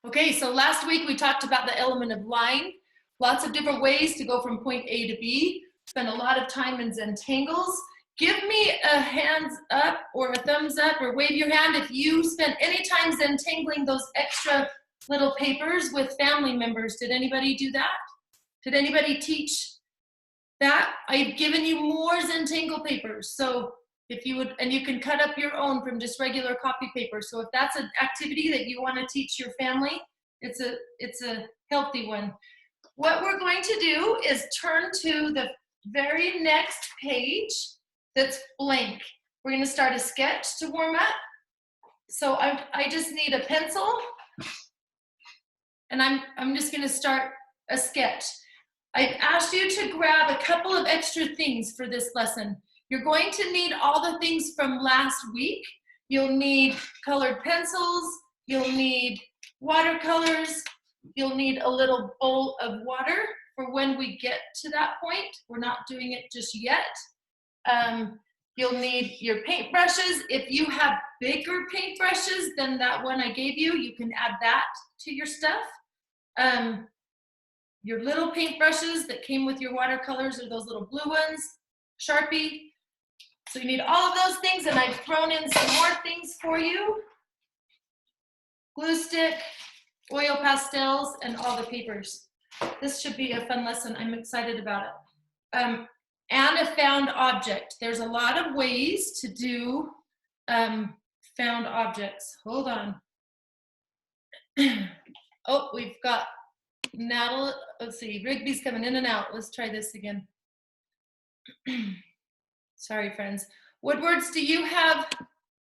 Okay, so last week we talked about the element of line, lots of different ways to go from point A to B, spend a lot of time in Zentangles. Give me a hands up or a thumbs up or wave your hand if you spent any time Zentangling those extra little papers with family members. Did anybody do that? Did anybody teach that? I've given you more Zentangle papers, so if you would, and you can cut up your own from just regular copy paper. So if that's an activity that you want to teach your family, it's a healthy one. What we're going to do is turn to the very next page that's blank. We're going to start a sketch to warm up. So I just need a pencil, and I'm just going to start a sketch. I've asked you to grab a couple of extra things for this lesson. You're going to need all the things from last week. You'll need colored pencils, you'll need watercolors, you'll need a little bowl of water for when we get to that point. We're not doing it just yet. You'll need your paintbrushes. If you have bigger paintbrushes than that one I gave you, you can add that to your stuff. Your little paintbrushes that came with your watercolors are those little blue ones, Sharpie. So you need all of those things, and I've thrown in some more things for you. Glue stick, oil pastels, and all the papers. This should be a fun lesson. I'm excited about it. And a found object. There's a lot of ways to do found objects. Hold on. Oh, we've got Natalie. Let's see, Rigby's coming in and out. Let's try this again. Sorry, friends. Woodwards, do you have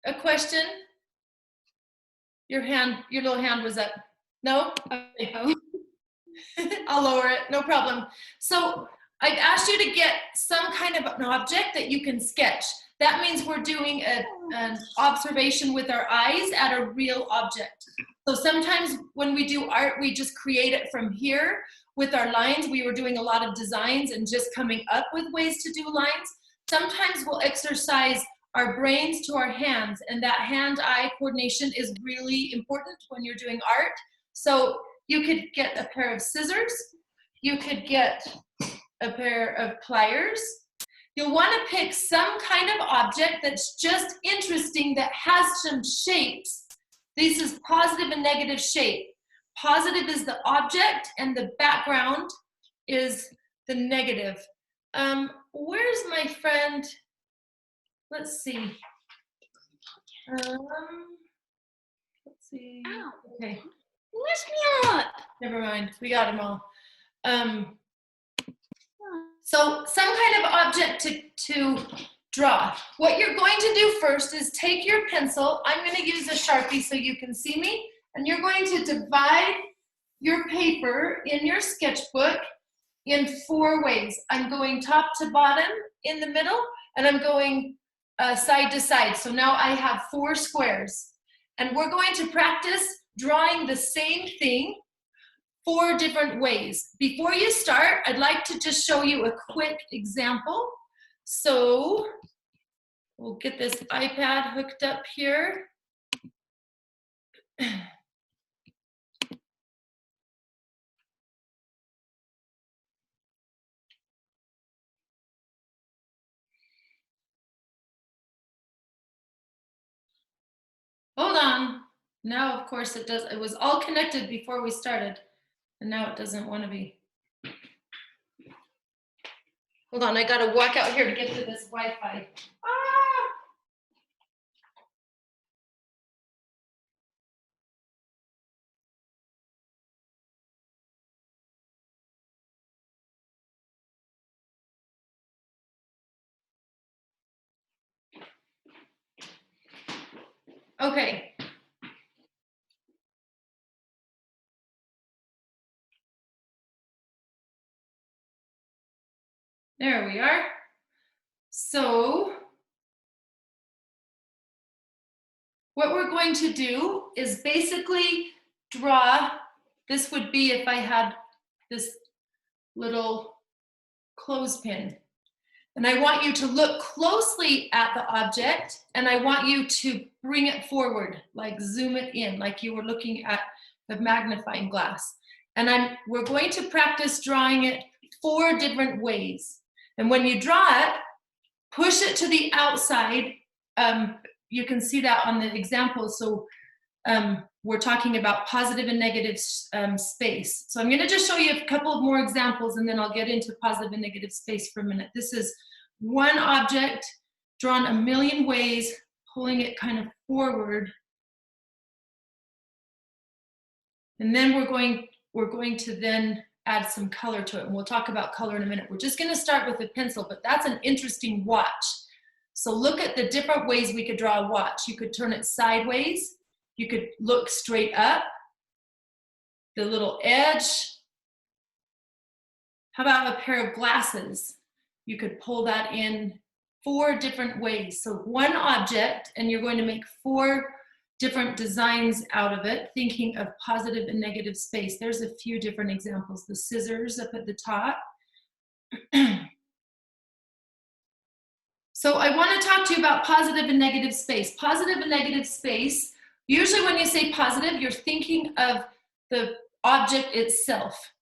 a question? Your little hand was up. No? Okay. I'll lower it, no problem. So I've asked you to get some kind of an object that you can sketch. That means we're doing an observation with our eyes at a real object. So sometimes when we do art, we just create it from here. With our lines, we were doing a lot of designs and just coming up with ways to do lines. Sometimes we'll exercise our brains to our hands, and that hand-eye coordination is really important when you're doing art. So you could get a pair of scissors, you could get a pair of pliers. You'll want to pick some kind of object that's just interesting, that has some shapes. This is positive and negative shape. Positive is the object, and the background is the negative. Where's my friend? Let's see. Let's see. Ow. Okay. Lift me up. Never mind. We got them all. So some kind of object to draw. What you're going to do first is take your pencil. I'm going to use a Sharpie so you can see me. And you're going to divide your paper in your sketchbook in 4 ways. I'm going top to bottom in the middle, and I'm going side to side. So now I have 4 squares. And we're going to practice drawing the same thing 4 different ways. Before you start, I'd like to just show you a quick example. So we'll get this iPad hooked up here. Hold on. Now, of course, it does. It was all connected before we started, and now it doesn't want to be. Hold on, I got to walk out here to get to this Wi-Fi. Okay. There we are. So what we're going to do is basically draw. This would be if I had this little clothespin. And I want you to look closely at the object, and I want you to bring it forward, like zoom it in, like you were looking at the magnifying glass. And we're going to practice drawing it 4 different ways. And when you draw it, push it to the outside. You can see that on the example. So we're talking about positive and negative space. So I'm going to just show you a couple of more examples, and then I'll get into positive and negative space for a minute. This is one object drawn a million ways, pulling it kind of forward. And then we're going to then add some color to it. And we'll talk about color in a minute. We're just going to start with a pencil, but that's an interesting watch. So look at the different ways we could draw a watch. You could turn it sideways. You could look straight up. The little edge. How about a pair of glasses? You could pull that in 4 different ways. So one object, and you're going to make 4 different designs out of it, thinking of positive and negative space. There's a few different examples. The scissors up at the top. So I want to talk to you about positive and negative space. Positive and negative space, usually when you say positive, you're thinking of the object itself.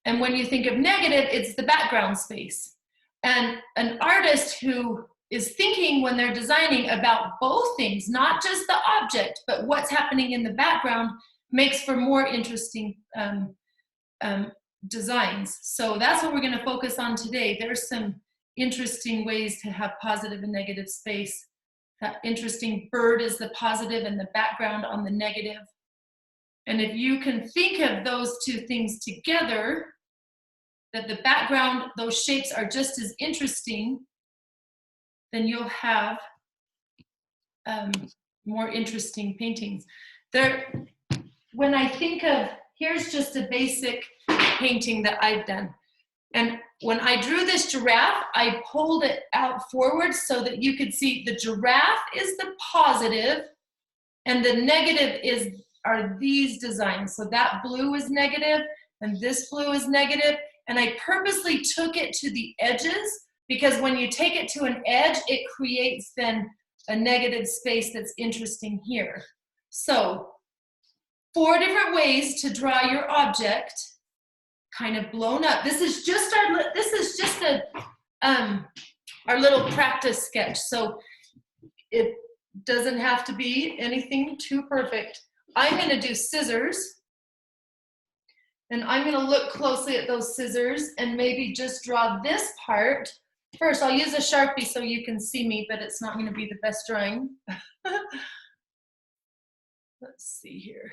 And when you think of negative, it's the background space. And an artist who is thinking when they're designing about both things, not just the object, but what's happening in the background, makes for more interesting designs. So that's what we're going to focus on today. There's some interesting ways to have positive and negative space. That interesting bird is the positive and the background on the negative. And if you can think of those 2 things together, that the background, those shapes are just as interesting, then you'll have more interesting paintings. When I think of, here's just a basic painting that I've done. And when I drew this giraffe, I pulled it out forward so that you could see the giraffe is the positive and the negative are these designs. So that blue is negative and this blue is negative. And I purposely took it to the edges because when you take it to an edge, it creates then a negative space that's interesting here. So 4 different ways to draw your object kind of blown up. This is just our little practice sketch. So it doesn't have to be anything too perfect. I'm going to do scissors. And I'm going to look closely at those scissors and maybe just draw this part. First, I'll use a Sharpie so you can see me, but it's not going to be the best drawing. Let's see here.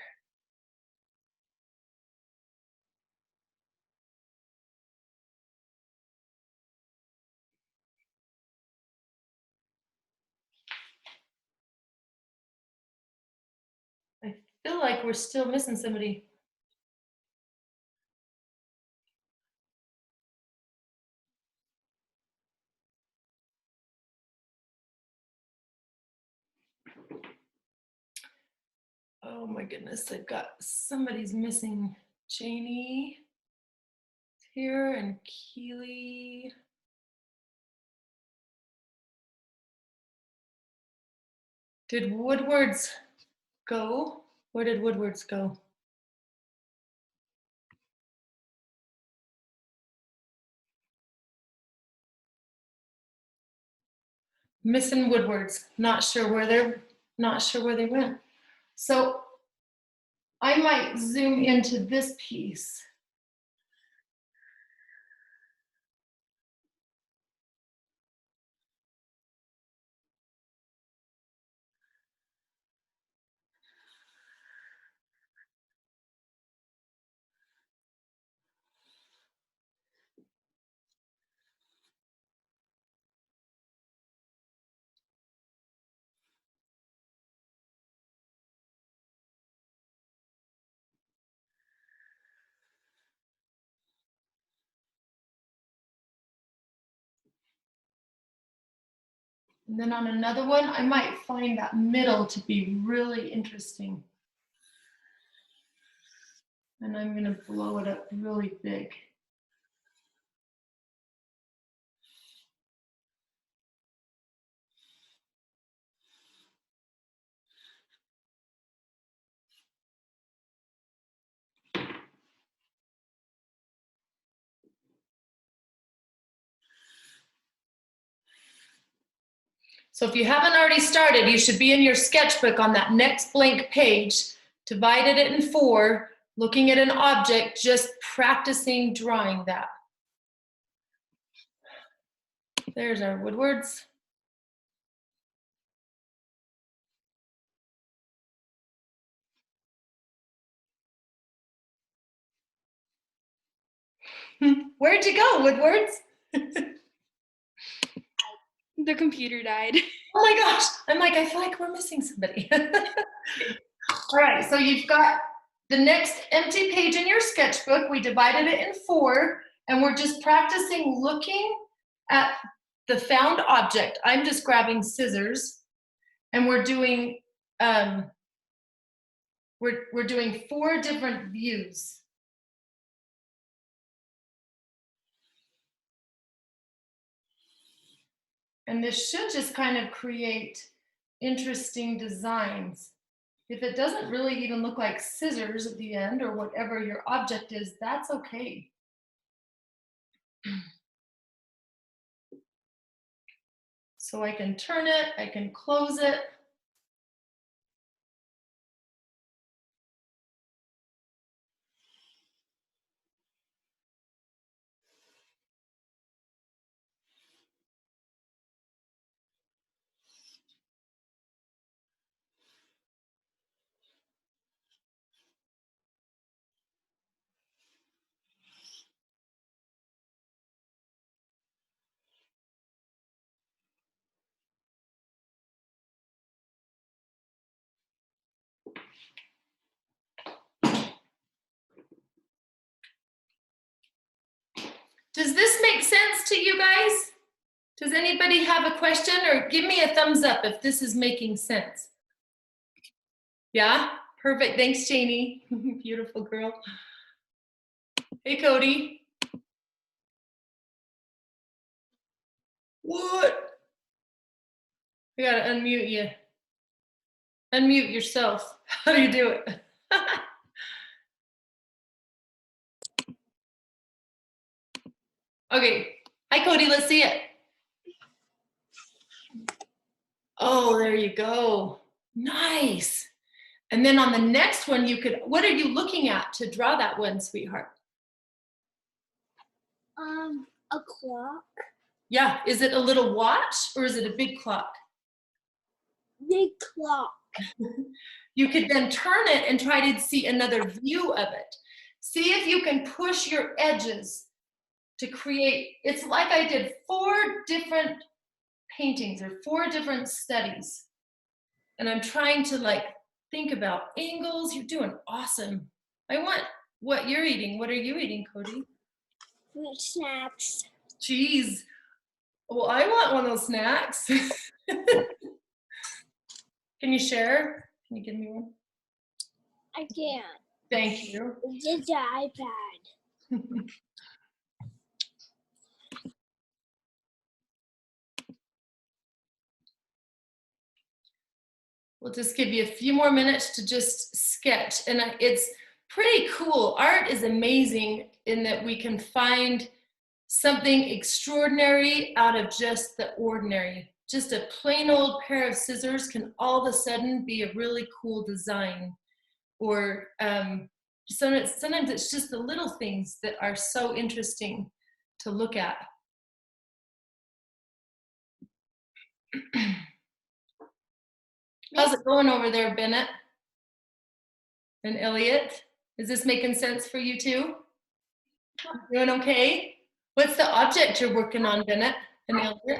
I feel like we're still missing somebody. Oh my goodness, I've got somebody's missing. Janie here and Keely. Did Woodward's go? Where did Woodward's go? Missing Woodward's. Not sure where they went. So I might zoom into this piece. And then on another one, I might find that middle to be really interesting. And I'm going to blow it up really big. So if you haven't already started, you should be in your sketchbook on that next blank page, divided it in 4, looking at an object, just practicing drawing that. There's our Woodwards. Where'd you go, Woodwards? The computer died. Oh my gosh, I'm like, I feel like we're missing somebody. All right, so you've got the next empty page in your sketchbook. We divided it in 4, and we're just practicing looking at the found object. I'm just grabbing scissors, and we're doing we're doing 4 different views. And this should just kind of create interesting designs. If it doesn't really even look like scissors at the end or whatever your object is, that's okay. So I can turn it, I can close it. Does this make sense to you guys? Does anybody have a question, or give me a thumbs up if this is making sense? Yeah, perfect. Thanks, Janie. Beautiful girl. Hey, Cody. What? I gotta unmute you. Unmute yourself. How do you do it? Okay. Hi, Cody. Let's see it. Oh, there you go. Nice. And then on the next one, you could, what are you looking at to draw that one, sweetheart? A clock. Yeah. Is it a little watch or is it a big clock? Big clock. You could then turn it and try to see another view of it. See if you can push your edges to create, it's like I did 4 different paintings or 4 different studies. And I'm trying to like think about angles. You're doing awesome. I want what you're eating. What are you eating, Cody? Fruit snacks. Cheese. Well, I want one of those snacks. Can you share? Can you give me one? I can't. Thank you. It's the iPad. We'll just give you a few more minutes to just sketch. And it's pretty cool. Art is amazing in that we can find something extraordinary out of just the ordinary. Just a plain old pair of scissors can all of a sudden be a really cool design. Or sometimes it's just the little things that are so interesting to look at. How's it going over there, Bennett and Elliot? Is this making sense for you too? Doing okay? What's the object you're working on, Bennett and Elliot? Yeah.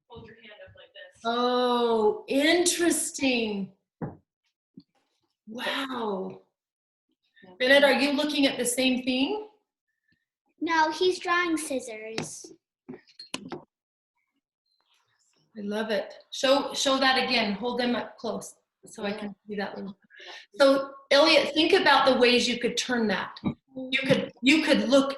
Hold your hand up like this. Oh, interesting. Wow. Bennett, are you looking at the same thing? No, he's drawing scissors. I love it. Show that again. Hold them up close so I can see that one. So Elliot, think about the ways you could turn that. You could look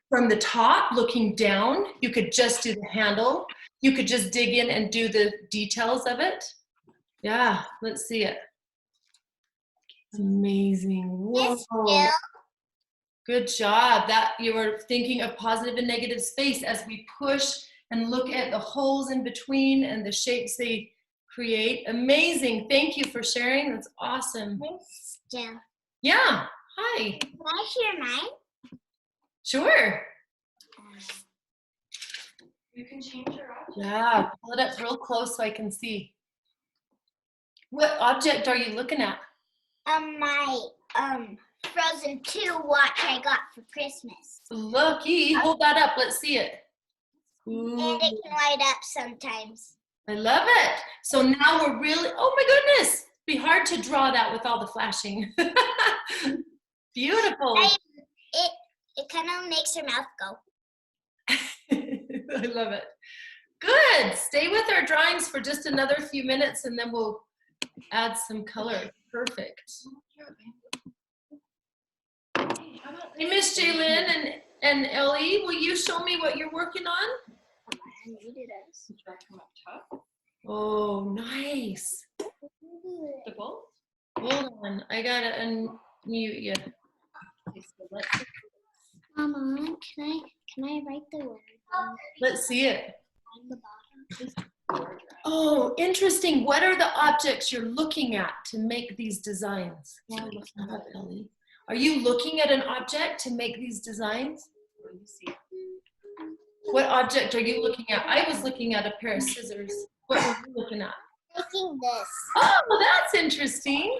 from the top, looking down. You could just do the handle. You could just dig in and do the details of it. Yeah, let's see it. It's amazing. Whoa. Good job. That you were thinking of positive and negative space as we push and look at the holes in between and the shapes they create. Amazing. Thank you for sharing. That's awesome. Still. Yeah. Hi. Can I share mine? Sure. You can change your object. Yeah. Pull it up real close so I can see. What object are you looking at? My Frozen 2 watch I got for Christmas. Looky. Hold that up. Let's see it. Ooh. And it can light up sometimes. I love it. So now we're really, oh my goodness. It'd be hard to draw that with all the flashing. Beautiful. It kind of makes your mouth go. I love it. Good. Stay with our drawings for just another few minutes and then we'll add some color. Perfect. Hey, Miss Jaylin and Ellie, will you show me what you're working on? I need it as. Drag from up top. Oh, nice. The bolt. Hold on. I gotta unmute you. Okay, so let's Mama, can I write the word Let's see it. on the bottom? Oh, interesting. What are the objects you're looking at to make these designs? Well, look Shut up, Ellie. Are you looking at an object to make these designs? where you see. What object are you looking at? I was looking at a pair of scissors. What were you looking at? Making this. Oh, that's interesting.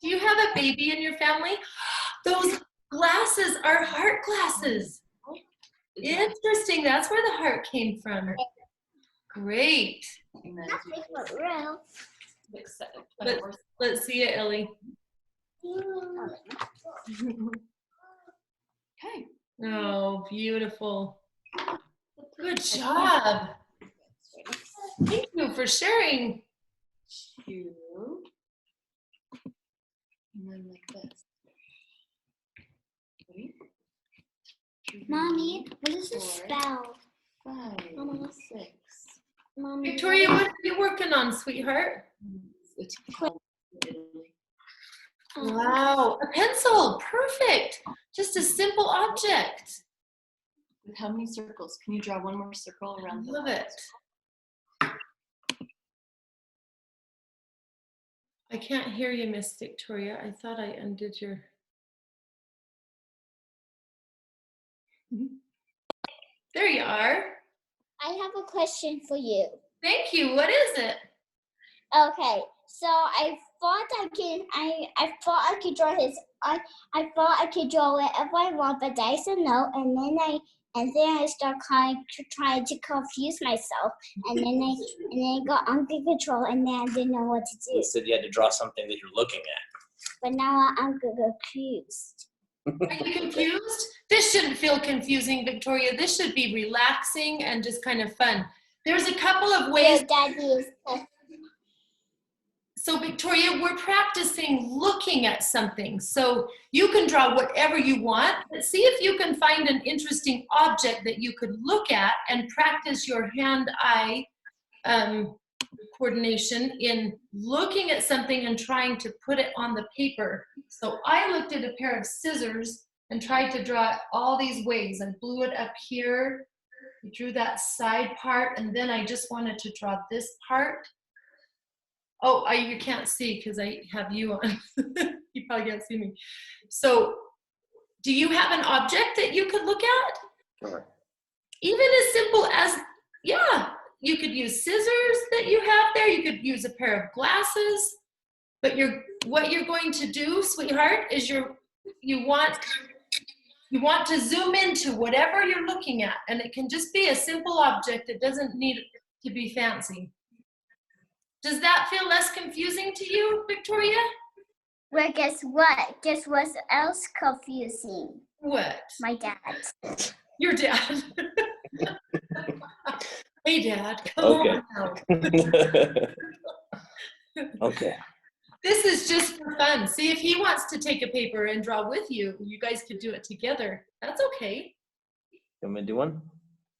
Do you have a baby in your family? Those glasses are heart glasses. Interesting. That's where the heart came from. Great. And then Nothing but real. Let's see it, Ellie. Okay. Oh, beautiful. Good job. Thank you for sharing. Two. And then like this. Three. Mommy, what is the Four. spell? 5. Mama. 6. Mommy. Victoria, what are you working on, sweetheart? It's Italy. Wow, a pencil. Perfect. Just a simple object. With how many circles? Can you draw one more circle around the Love it. I can't hear you, Miss Victoria. I thought I undid your. There you are. I have a question for you. Thank you. What is it? Okay, so I thought I could draw his. I thought I could draw whatever I want, but I said no, and then I start trying to confuse myself, and then I got under control, and then I didn't know what to do. You said you had to draw something that you're looking at. But now I'm confused. Are you confused? This shouldn't feel confusing, Victoria. This should be relaxing and just kind of fun. There's a couple of ways. Your daddy is. So Victoria, we're practicing looking at something. So you can draw whatever you want, but see if you can find an interesting object that you could look at and practice your hand-eye coordination in looking at something and trying to put it on the paper. So I looked at a pair of scissors and tried to draw it all these ways. I blew it up here, drew that side part, and then I just wanted to draw this part. Oh, you can't see because I have you on. You probably can't see me. So do you have an object that you could look at? Sure. Even as simple as, yeah, you could use scissors that you have there. You could use a pair of glasses. But what you're going to do, sweetheart, is you want to zoom into whatever you're looking at. And it can just be a simple object. It doesn't need to be fancy. Does that feel less confusing to you, Victoria? Well, guess what? Guess what else confusing? What? My dad. Your dad. Hey, Dad. Come Okay. on now. Okay. This is just for fun. See, if he wants to take a paper and draw with you, you guys could do it together. That's okay. You want me to do one?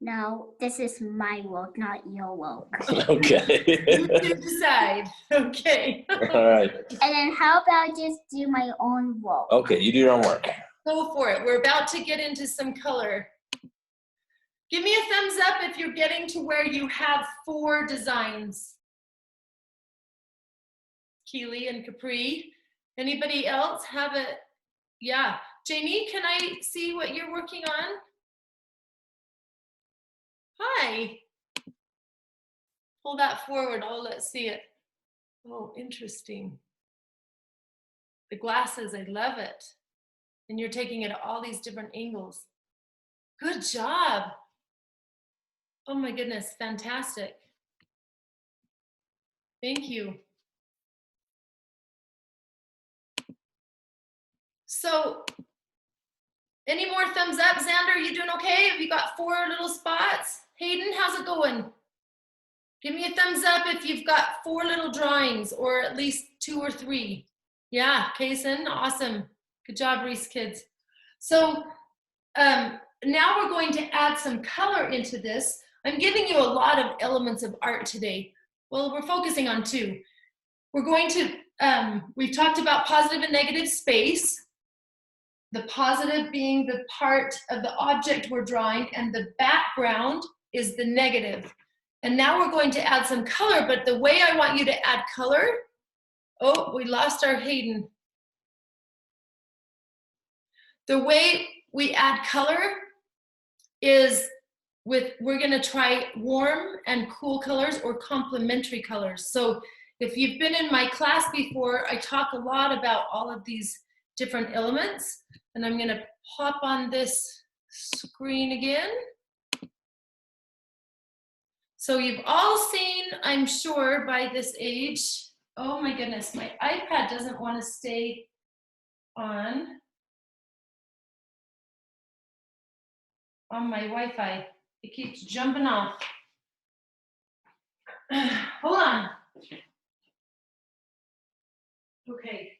No, this is my work, not your work. Okay. You two decide. Okay. All right. And then how about just do my own work? Okay, you do your own work. Go for it. We're about to get into some color. Give me a thumbs up if you're getting to where you have 4 designs. Keely and Capri. Anybody else have it? Yeah. Janie, can I see what you're working on? Hi. Pull that forward. Oh, let's see it. Oh, interesting. The glasses, I love it. And you're taking it at all these different angles. Good job. Oh my goodness, fantastic. Thank you. So, any more thumbs up? Xander, you doing okay? Have you got 4 little spots? Hayden, how's it going? Give me a thumbs up if you've got 4 little drawings, or at least 2 or 3. Yeah, Kaysen, awesome. Good job, Reese kids. So now we're going to add some color into this. I'm giving you a lot of elements of art today. Well, we're focusing on 2. We're going to, we've talked about positive and negative space. The positive being the part of the object we're drawing, and the background is the negative. And now we're going to add some color, but the way I want you to add color, oh, we lost our Hayden. The way we add color is we're gonna try warm and cool colors or complementary colors. So if you've been in my class before, I talk a lot about all of these different elements, and I'm gonna pop on this screen again. So you've all seen, I'm sure, by this age, oh my goodness, my iPad doesn't want to stay on my Wi-Fi. It keeps jumping off. Hold on. Okay.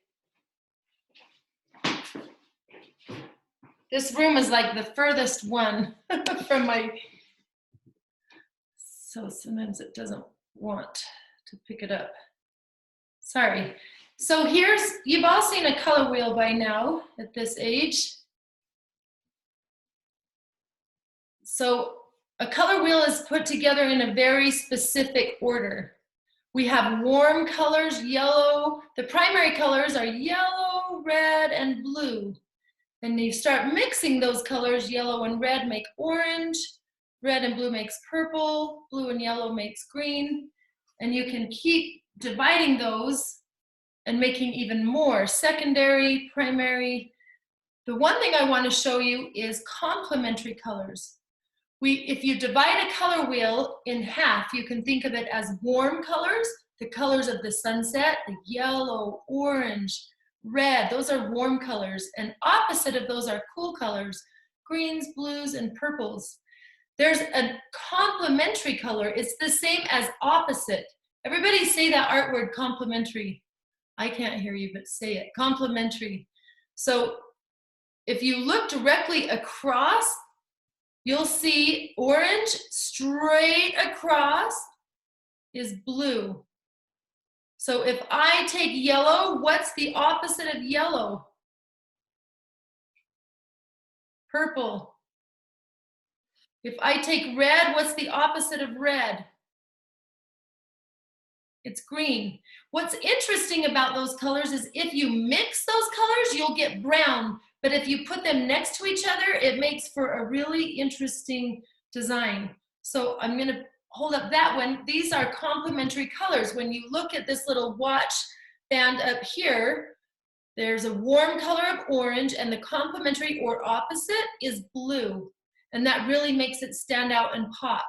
This room is like the furthest one from my, so sometimes it doesn't want to pick it up. Sorry. So you've all seen a color wheel by now at this age. So a color wheel is put together in a very specific order. We have warm colors, yellow. The primary colors are yellow, red, and blue. And you start mixing those colors, yellow and red make orange, red and blue makes purple, blue and yellow makes green. And you can keep dividing those and making even more, secondary, primary. The one thing I want to show you is complementary colors. If you divide a color wheel in half, you can think of it as warm colors, the colors of the sunset, the yellow, orange, red, those are warm colors, and opposite of those are cool colors, greens, blues, and purples. There's a complementary color. It's the same as opposite. Everybody say that art word, complementary. I can't hear you, but say it, complementary. So if you look directly across, you'll see orange straight across is blue. So if I take yellow, what's the opposite of yellow? Purple. If I take red, what's the opposite of red? It's green. What's interesting about those colors is if you mix those colors, you'll get brown. But if you put them next to each other, it makes for a really interesting design. So I'm gonna hold up that one. These are complementary colors. When you look at this little watch band up here, there's a warm color of orange, and the complementary or opposite is blue. And that really makes it stand out and pop.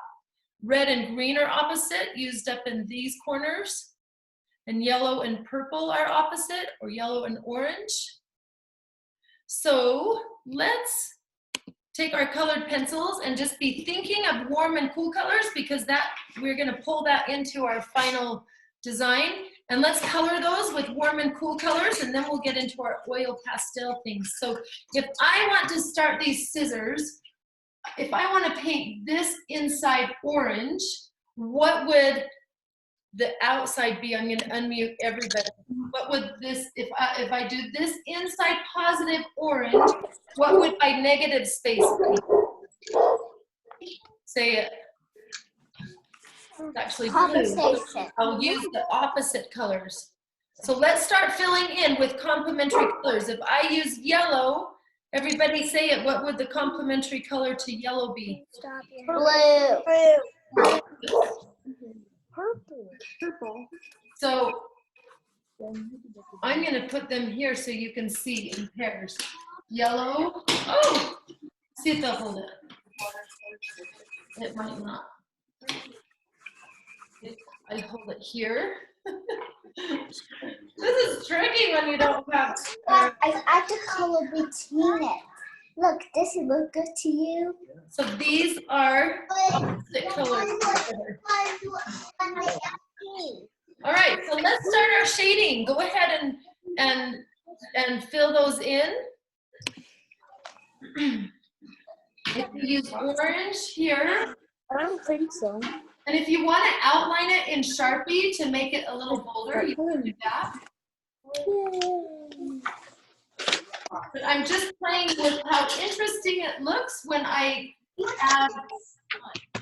Red and green are opposite, used up in these corners. And yellow and purple are opposite, or yellow and orange. So let's take our colored pencils and just be thinking of warm and cool colors, because we're gonna pull that into our final design. And let's color those with warm and cool colors, and then we'll get into our oil pastel things. So if I want to start these scissors, if I want to paint this inside orange, what would the outside be? I'm going to unmute everybody. What would this, if I do this inside positive orange, what would my negative space be? Say it. It's actually blue. Conversation. I'll use the opposite colors. So let's start filling in with complementary colors. If I use yellow, everybody say it. What would the complementary color to yellow be? Blue. Purple. So I'm going to put them here so you can see in pairs. Yellow. Oh, see if they'll hold it. It might not. I hold it here. This is tricky when you don't have. I add the color between it. Look, does it look good to you? So these are opposite colors. All right, so let's start our shading. Go ahead and fill those in. If you use orange here. I don't think so. And if you want to outline it in Sharpie to make it a little bolder, you can do that. But I'm just playing with how interesting it looks when I add,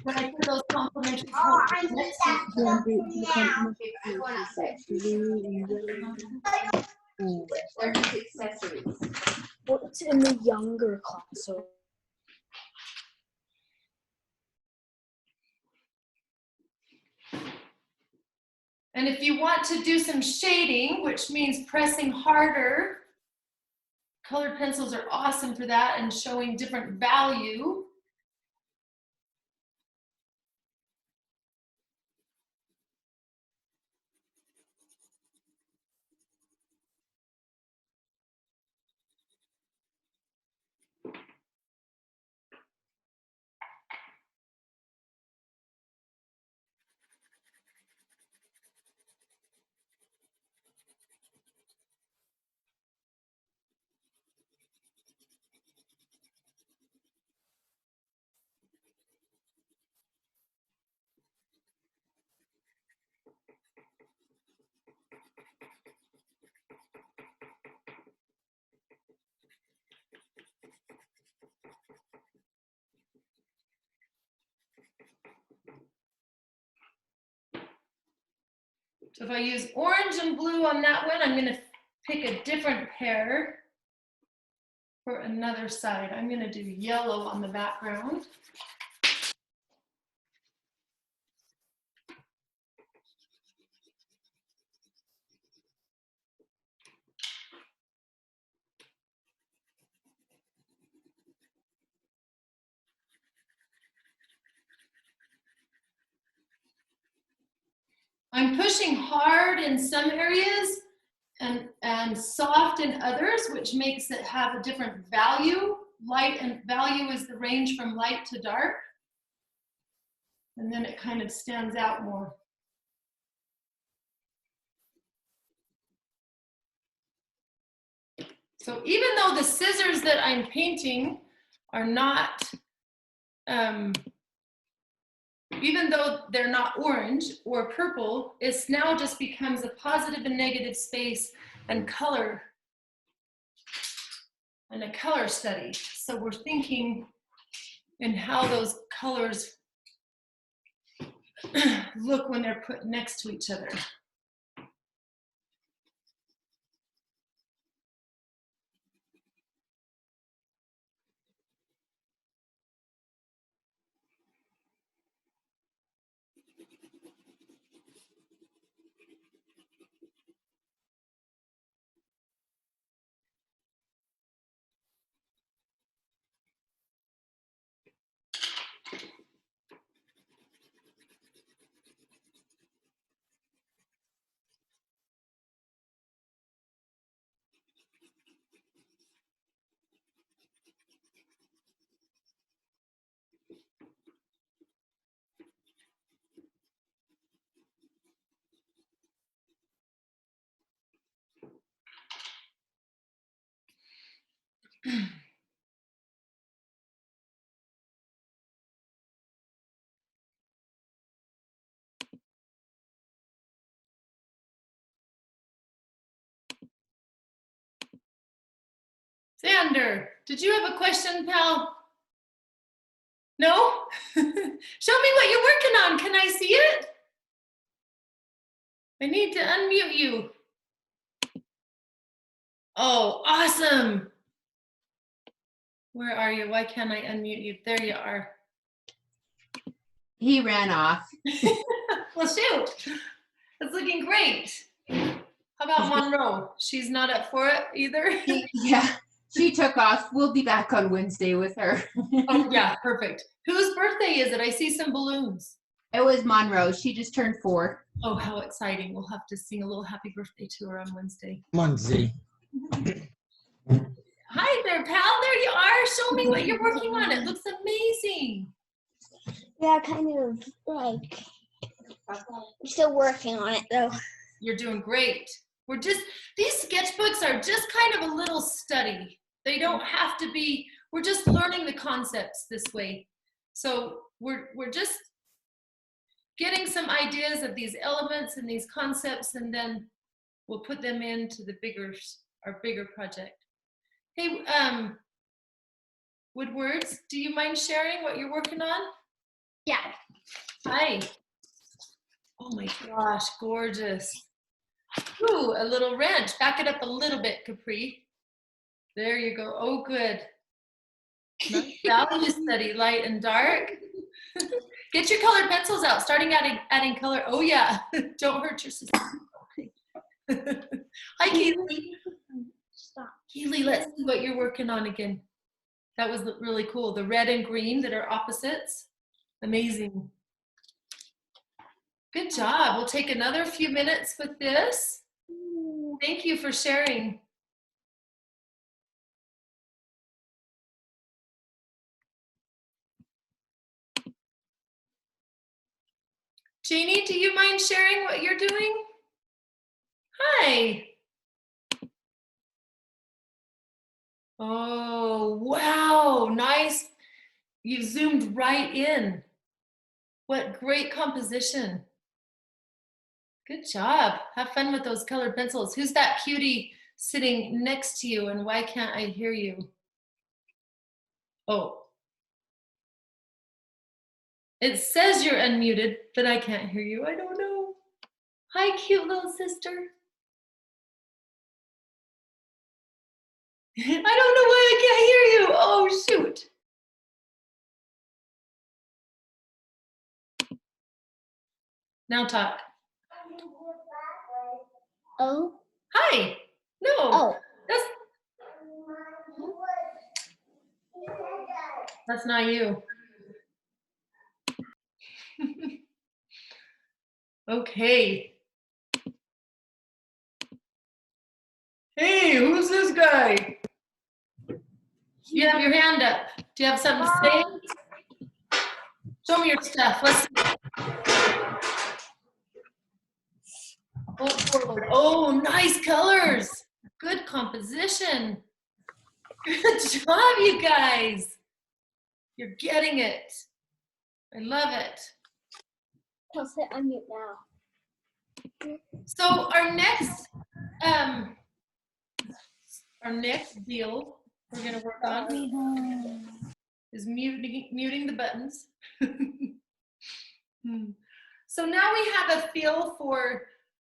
when I put those complementary colors next to each other. They're just accessories. What's in the younger class? So And if you want to do some shading, which means pressing harder, colored pencils are awesome for that and showing different value. So if I use orange and blue on that one, I'm going to pick a different pair for another side. I'm going to do yellow on the background. I'm pushing hard in some areas and soft in others, which makes it have a different value. Light and value is the range from light to dark. And then it kind of stands out more. So even though the scissors that I'm painting are not, even though they're not orange or purple, it now just becomes a positive and negative space and color, and a color study. So we're thinking in how those colors look when they're put next to each other. Xander, did you have a question, pal? No? Show me what you're working on. Can I see it? I need to unmute you. Oh, awesome. Where are you? Why can't I unmute you? There you are. He ran off. Well, shoot. It's looking great. How about Monroe? She's not up for it either? Yeah, she took off. We'll be back on Wednesday with her. Oh, yeah, perfect. Whose birthday is it? I see some balloons. It was Monroe. She just turned 4. Oh, how exciting. We'll have to sing a little happy birthday to her on Wednesday. Monday. Hi there, pal. There you are. Show me what you're working on. It looks amazing. Yeah, kind of like. I'm still working on it though. You're doing great. These sketchbooks are just kind of a little study. They don't have to be, we're just learning the concepts this way. So we're just getting some ideas of these elements and these concepts, and then we'll put them into our bigger project. Hey, Woodwards, do you mind sharing what you're working on? Yeah. Hi. Oh my gosh, gorgeous. Ooh, a little wrench. Back it up a little bit, Capri. There you go. Oh, good. Nice value study, light and dark. Get your colored pencils out, starting adding color. Oh yeah, don't hurt your sister. Hi, Keely. Stop. Keely, let's see what you're working on again. That was really cool. The red and green that are opposites. Amazing. Good job. We'll take another few minutes with this. Thank you for sharing. Jeannie, do you mind sharing what you're doing? Hi. Oh, wow. Nice. You zoomed right in. What great composition. Good job. Have fun with those colored pencils. Who's that cutie sitting next to you, and why can't I hear you? Oh. It says you're unmuted, but I can't hear you. I don't know. Hi, cute little sister. I don't know why I can't hear you. Oh, shoot. Now talk. Oh. Hi. No. Oh. That's not you. Okay. Hey, who's this guy? You have your hand up. Do you have something to say? Show me your stuff. Let's see. Hold forward. Oh, nice colors. Good composition. Good job, you guys. You're getting it. I love it. I'll sit unmute now. So our next deal we're going to work on is muting the buttons. So now we have a feel for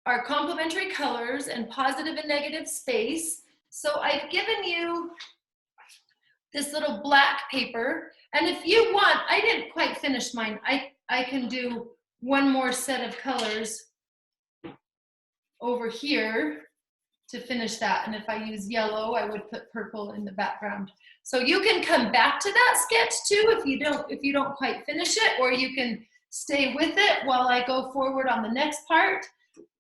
our complementary colors and positive and negative space. So I've given you this little black paper, and if you want, I didn't quite finish mine. I can do one more set of colors over here to finish that, and if I use yellow, I would put purple in the background. So you can come back to that sketch too if you don't quite finish it, or you can stay with it while I go forward on the next part.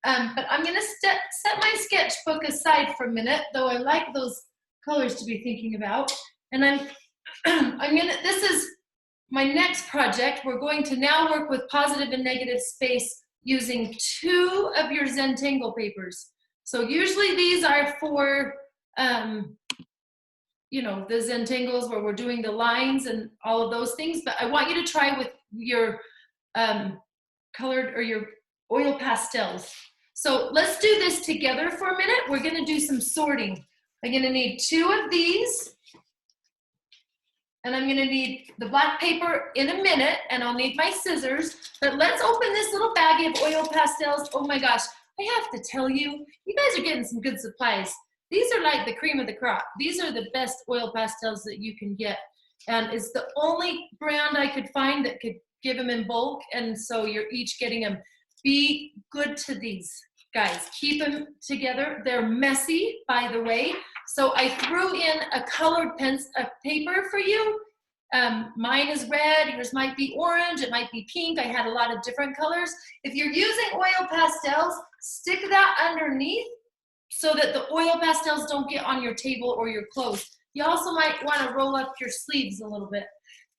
But I'm going to set my sketchbook aside for a minute, though I like those colors to be thinking about. And this is my next project. We're going to now work with positive and negative space using 2 of your Zentangle papers. So usually these are for, you know, the Zentangles where we're doing the lines and all of those things, but I want you to try with your colored or your oil pastels. So let's do this together for a minute. We're gonna do some sorting. I'm gonna need 2 of these. And I'm gonna need the black paper in a minute, and I'll need my scissors. But let's open this little baggie of oil pastels. Oh my gosh, I have to tell you, you guys are getting some good supplies. These are like the cream of the crop. These are the best oil pastels that you can get. And it's the only brand I could find that could give them in bulk, and so you're each getting them. Be good to these, guys. Keep them together. They're messy, by the way. So I threw in a colored paper for you. Mine is red, yours might be orange, it might be pink. I had a lot of different colors. If you're using oil pastels, stick that underneath so that the oil pastels don't get on your table or your clothes. You also might want to roll up your sleeves a little bit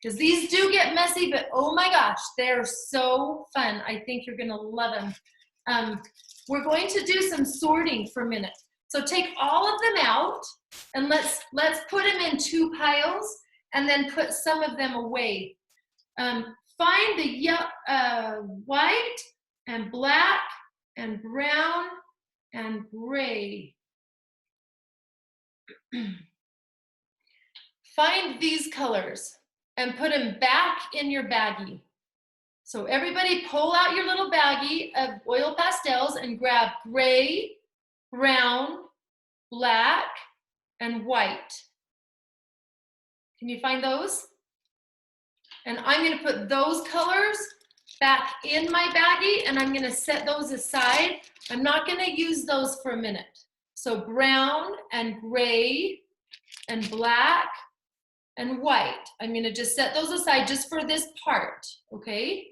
because these do get messy, but oh my gosh, they're so fun. I think you're gonna love them. We're going to do some sorting for a minute. So take all of them out and let's put them in 2 piles and then put some of them away. Find the white and black and brown and gray. Find these colors and put them back in your baggie. So everybody pull out your little baggie of oil pastels and grab gray, brown, black, and white. Can you find those? And I'm gonna put those colors back in my baggie and I'm gonna set those aside. I'm not gonna use those for a minute. So brown and gray and black and white. I'm gonna just set those aside just for this part, okay?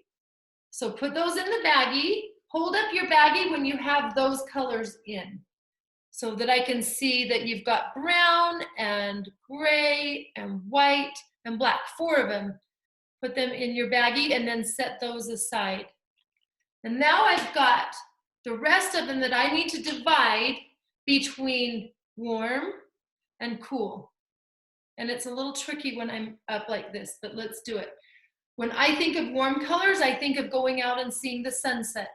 So put those in the baggie. Hold up your baggie when you have those colors in so that I can see that you've got brown and gray and white and black, 4 of them. Put them in your baggie and then set those aside. And now I've got the rest of them that I need to divide between warm and cool. And it's a little tricky when I'm up like this, but let's do it. When I think of warm colors, I think of going out and seeing the sunset.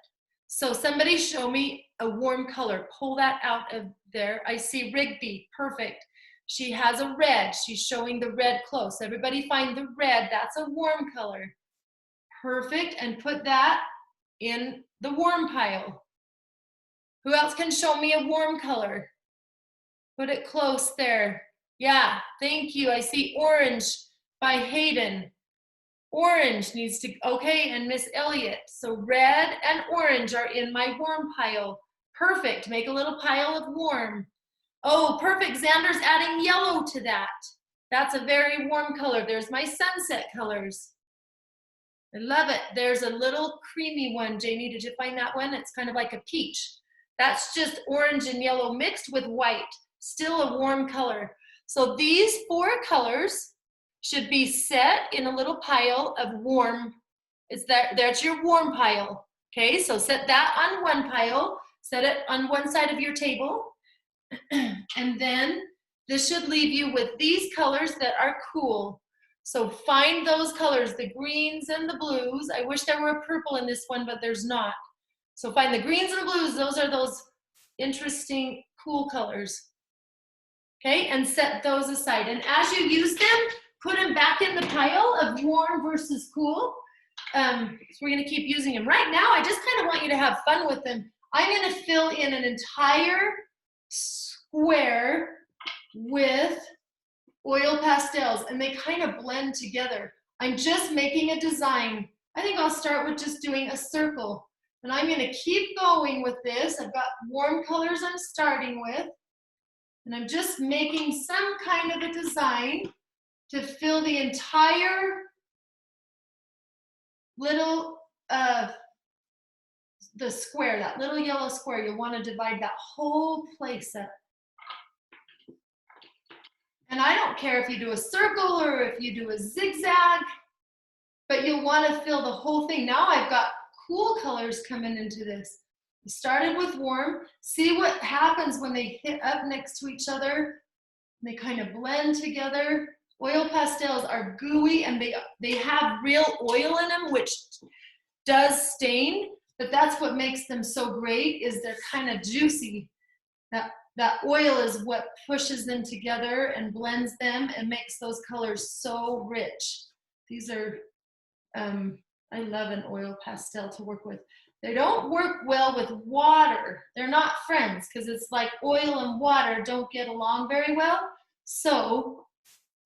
So somebody show me a warm color. Pull that out of there. I see Rigby, perfect. She has a red. She's showing the red close. Everybody find the red. That's a warm color. Perfect, and put that in the warm pile. Who else can show me a warm color? Put it close there. Yeah, thank you. I see orange by Hayden. Orange needs to, okay, and Miss Elliott. So red and orange are in my warm pile. Perfect, make a little pile of warm. Oh, perfect, Xander's adding yellow to that. That's a very warm color. There's my sunset colors. I love it. There's a little creamy one. Jamie, did you find that one? It's kind of like a peach. That's just orange and yellow mixed with white. Still a warm color. So these 4 colors should be set in a little pile of warm. That's your warm pile. Okay, so set that on one pile. Set it on one side of your table. And then this should leave you with these colors that are cool. So find those colors, the greens and the blues. I wish there were a purple in this one, but there's not. So find the greens and the blues. Those are those interesting, cool colors. Okay, and set those aside. And as you use them, put them back in the pile of warm versus cool. So we're gonna keep using them. Right now, I just kind of want you to have fun with them. I'm gonna fill in an entire square with oil pastels, and they kind of blend together. I'm just making a design. I think I'll start with just doing a circle. And I'm gonna keep going with this. I've got warm colors I'm starting with. And I'm just making some kind of a design to fill the entire little, the square, that little yellow square. You'll want to divide that whole place up. And I don't care if you do a circle or if you do a zigzag, but you'll want to fill the whole thing. Now I've got cool colors coming into this. We started with warm. See what happens when they hit up next to each other. They kind of blend together. Oil pastels are gooey and they have real oil in them, which does stain, but that's what makes them so great, is they're kind of juicy. That oil is what pushes them together and blends them and makes those colors so rich. These are, I love an oil pastel to work with. They don't work well with water. They're not friends because it's like oil and water don't get along very well. So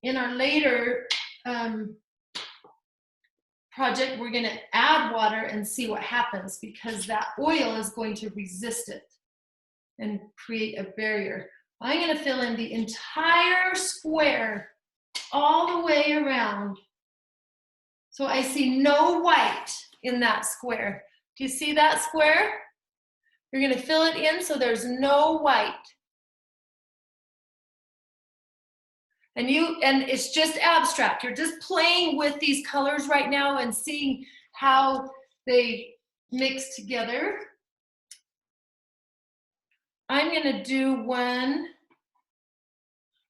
in our later project, we're gonna add water and see what happens because that oil is going to resist it and create a barrier. I'm gonna fill in the entire square all the way around. So I see no white in that square. Do you see that square? You're gonna fill it in so there's no white. And it's just abstract. You're just playing with these colors right now and seeing how they mix together. I'm gonna do one,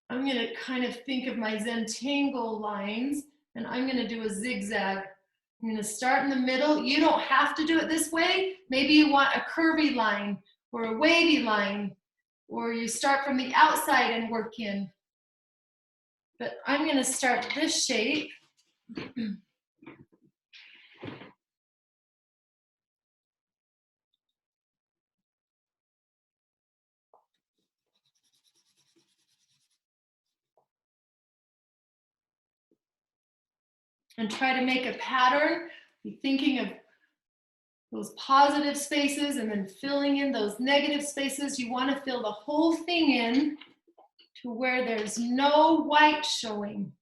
I'm gonna kind of think of my Zentangle lines, and I'm gonna do a zigzag. I'm gonna start in the middle. You don't have to do it this way. Maybe you want a curvy line or a wavy line, or you start from the outside and work in. But I'm gonna start this shape. And try to make a pattern. Be thinking of those positive spaces and then filling in those negative spaces. You want to fill the whole thing in to where there's no white showing.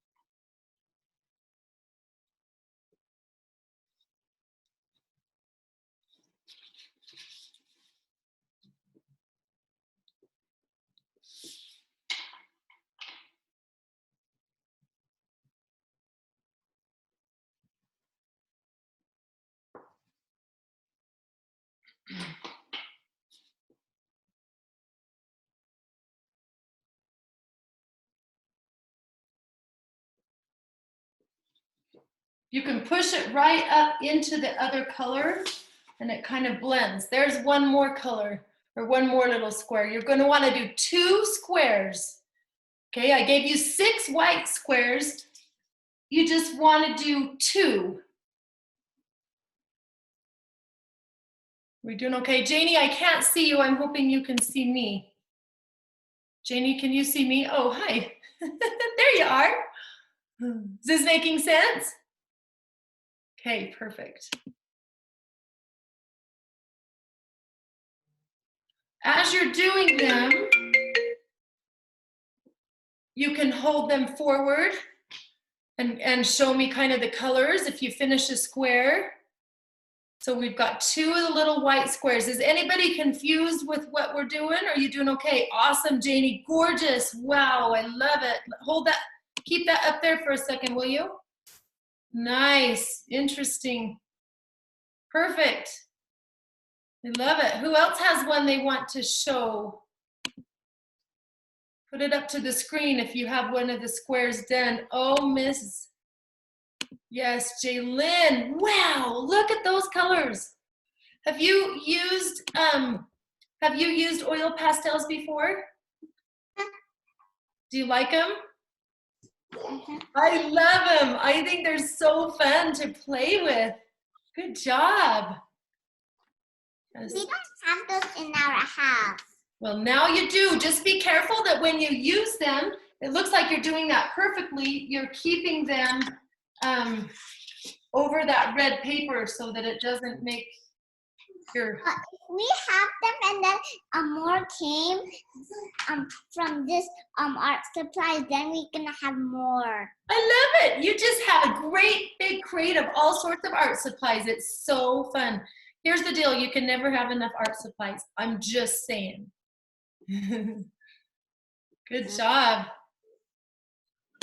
You can push it right up into the other color and it kind of blends. There's one more color or one more little square. You're going to want to do 2 squares. Okay, I gave you 6 white squares. You just want to do 2. We're doing okay. Janie, I can't see you. I'm hoping you can see me. Janie, can you see me? Oh, hi. There you are. Is this making sense? Okay, perfect. As you're doing them, you can hold them forward and show me kind of the colors if you finish a square. So we've got 2 of the little white squares. Is anybody confused with what we're doing? Are you doing okay? Awesome, Janie, gorgeous. Wow, I love it. Hold that, keep that up there for a second, will you? Nice, interesting, perfect. I love it. Who else has one they want to show? Put it up to the screen if you have one of the squares done. Oh, Miss, yes, Jaylyn. Wow, look at those colors. Have you used oil pastels before? Do you like them? I love them. I think they're so fun to play with. Good job. Yes. We don't have those in our house. Well, now you do. Just be careful that when you use them, it looks like you're doing that perfectly. You're keeping them over that red paper so that it doesn't make your... We have them and then more came from this art supplies, then we're gonna have more. I love it. You just have a great big crate of all sorts of art supplies. It's so fun. Here's the deal. You can never have enough art supplies. I'm just saying. Good job.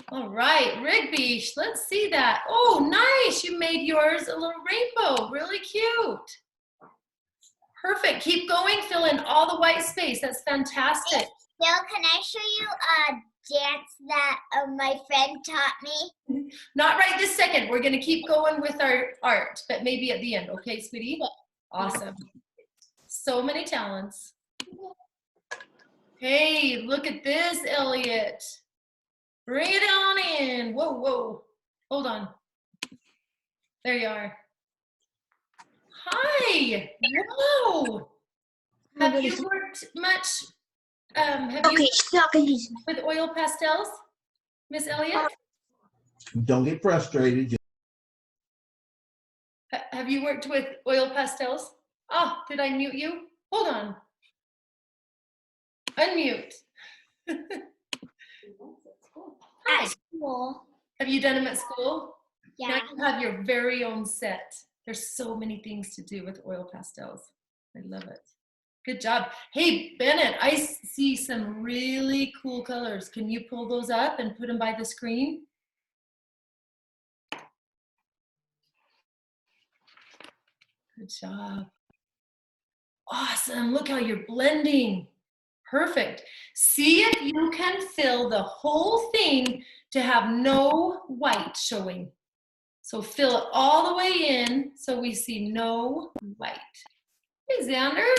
All right, Rigby, let's see that. Oh, nice. You made yours a little rainbow. Really cute. Perfect. Keep going. Fill in all the white space. That's fantastic. Jill, can I show you a dance that my friend taught me? Not right this second. We're going to keep going with our art, but maybe at the end. Okay, sweetie? Awesome. So many talents. Hey, look at this, Elliot. Bring it on in. Whoa, whoa. Hold on. There you are. Hi. Whoa. Have you worked much? Have you stop it. with oil pastels, Miss Elliott? Don't get frustrated. Have you worked with oil pastels? Oh, did I mute you? Hold on. Unmute. Hi. School. Have you done them at school? Now Yeah. you have your very own set. There's so many things to do with oil pastels. I love it. Good job. Hey, Bennett, I see some really cool colors. Can you pull those up and put them by the screen? Good job. Awesome. Look how you're blending. Perfect. See if you can fill the whole thing to have no white showing. So fill it all the way in so we see no white. Hey, Xander.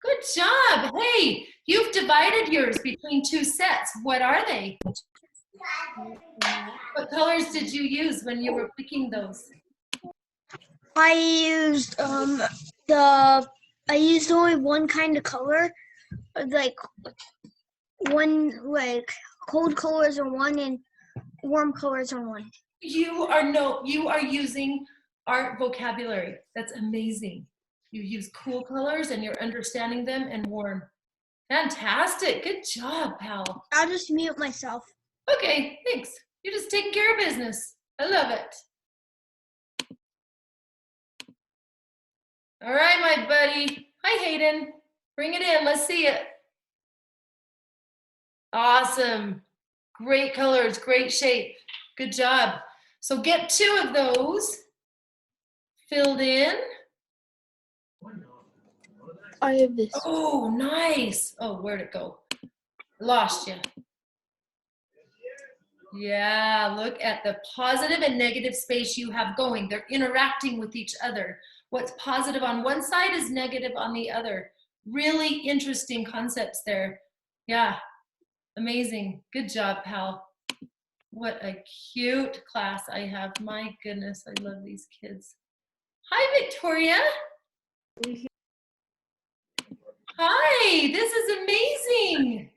Good job. Hey, you've divided yours between two sets. What are they? What colors did you use when you were picking those? I used only one kind of color, like cold colors are one and warm colors are one. You are using art vocabulary. That's amazing. You use cool colors and you're understanding them and warm. Fantastic. Good job, pal. I'll just mute myself. Okay, thanks. You're just taking care of business. I love it. All right, my buddy. Hi, Hayden. Bring it in. Let's see it. Awesome. Great colors, great shape. Good job. So get 2 of those filled in. I have this. Oh, nice. Oh, where'd it go? Lost you. Yeah, look at the positive and negative space you have going. They're interacting with each other. What's positive on one side is negative on the other. Really interesting concepts there. Yeah, amazing. Good job, pal. What a cute class I have. My goodness, I love these kids. Hi, Victoria. Hi, this is amazing.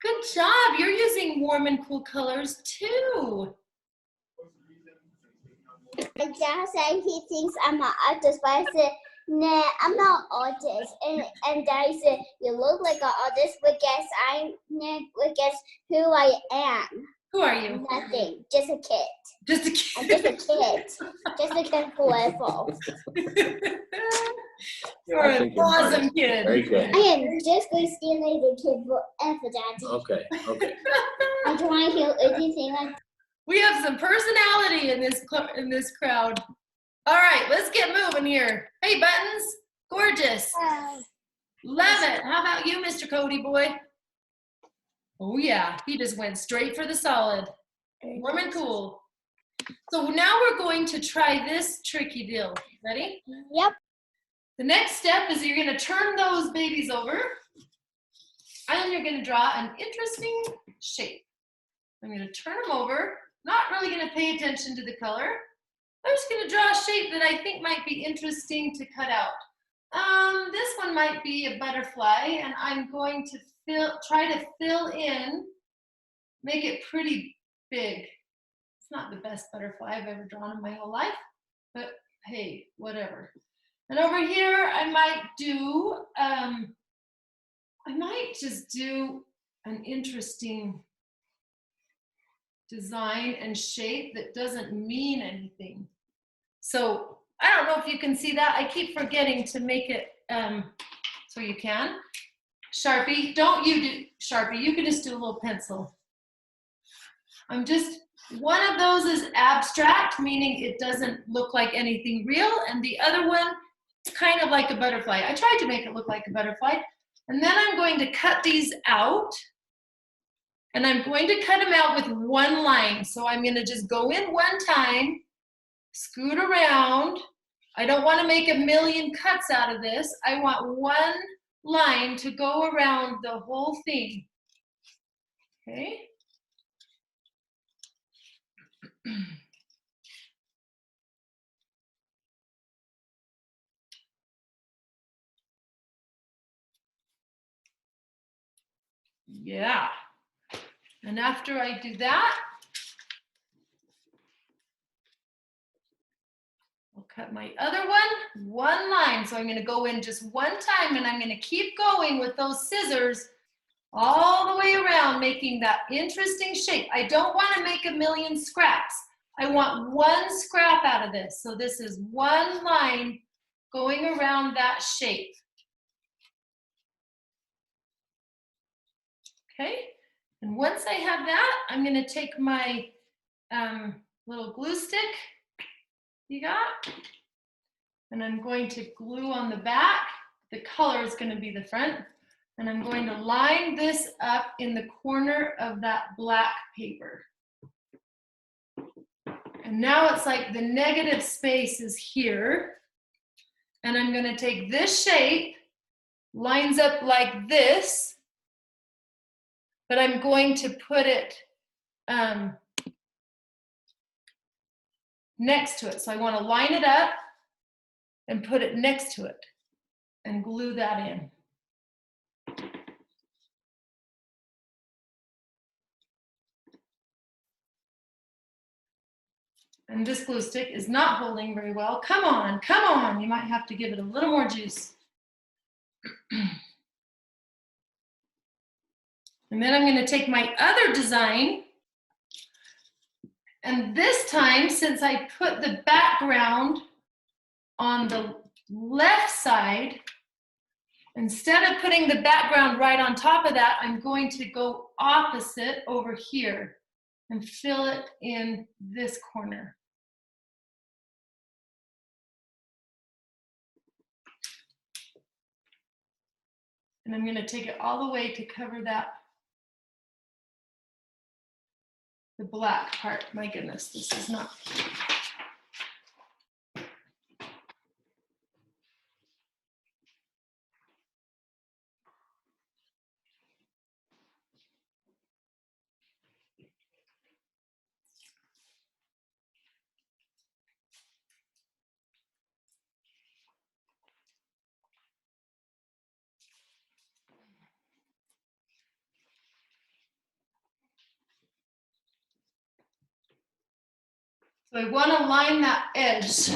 Good job. You're using warm and cool colors too. My dad said he thinks I'm an artist, but I said, nah, I'm not an artist. And Daddy said, you look like an artist, but guess who I am? Who are you? Nothing. Just a kid. Just a I'm kid. just a kid. Just a kid forever. You're I an think you're awesome great. kid. Very good. I am just going to stay like the kid forever, Daddy. Okay, okay. I don't want to hear anything like We have some personality in this crowd. All right, let's get moving here. Hey, Buttons, gorgeous. that. Love it. How about you, Mr. Cody boy? Oh yeah, he just went straight for the solid. Warm and cool. So now we're going to try this tricky deal. Ready? Yep. The next step is you're going to turn those babies over, and you're going to draw an interesting shape. I'm going to turn them over, not really going to pay attention to the color. I'm just going to draw a shape that I think might be interesting to cut out. This one might be a butterfly, and I'm going to try to fill in, make it pretty big. It's not the best butterfly I've ever drawn in my whole life, but hey, whatever. And over here, I might just do an interesting design and shape that doesn't mean anything. So I don't know if you can see that. I keep forgetting to make it so you can. Sharpie, don't you do Sharpie, you can just do a little pencil. One of those is abstract, meaning it doesn't look like anything real, and the other one is kind of like a butterfly. I tried to make it look like a butterfly, and then I'm going to cut these out, and I'm going to cut them out with one line. So I'm going to just go in one time, scoot around. I don't want to make a million cuts out of this. I want one line to go around the whole thing. Okay. Yeah. And after I do that, I'll cut my other one line. So I'm going to go in just one time and I'm going to keep going with those scissors all the way around, making that interesting shape. I don't want to make a million scraps. I want one scrap out of this. So this is one line going around that shape. Okay, and once I have that, I'm going to take my little glue stick you got, and I'm going to glue on the back. The color is going to be the front, and I'm going to line this up in the corner of that black paper. And now it's like the negative space is here, and I'm going to take this shape, lines up like this, but I'm going to put it next to it. So I want to line it up and put it next to it and glue that in. And this glue stick is not holding very well. Come on, come on. You might have to give it a little more juice. And then I'm going to take my other design, and this time, since I put the background on the left side, instead of putting the background right on top of that, I'm going to go opposite over here and fill it in this corner. And I'm going to take it all the way to cover that, the black part. My goodness, this is not. So I want to line that edge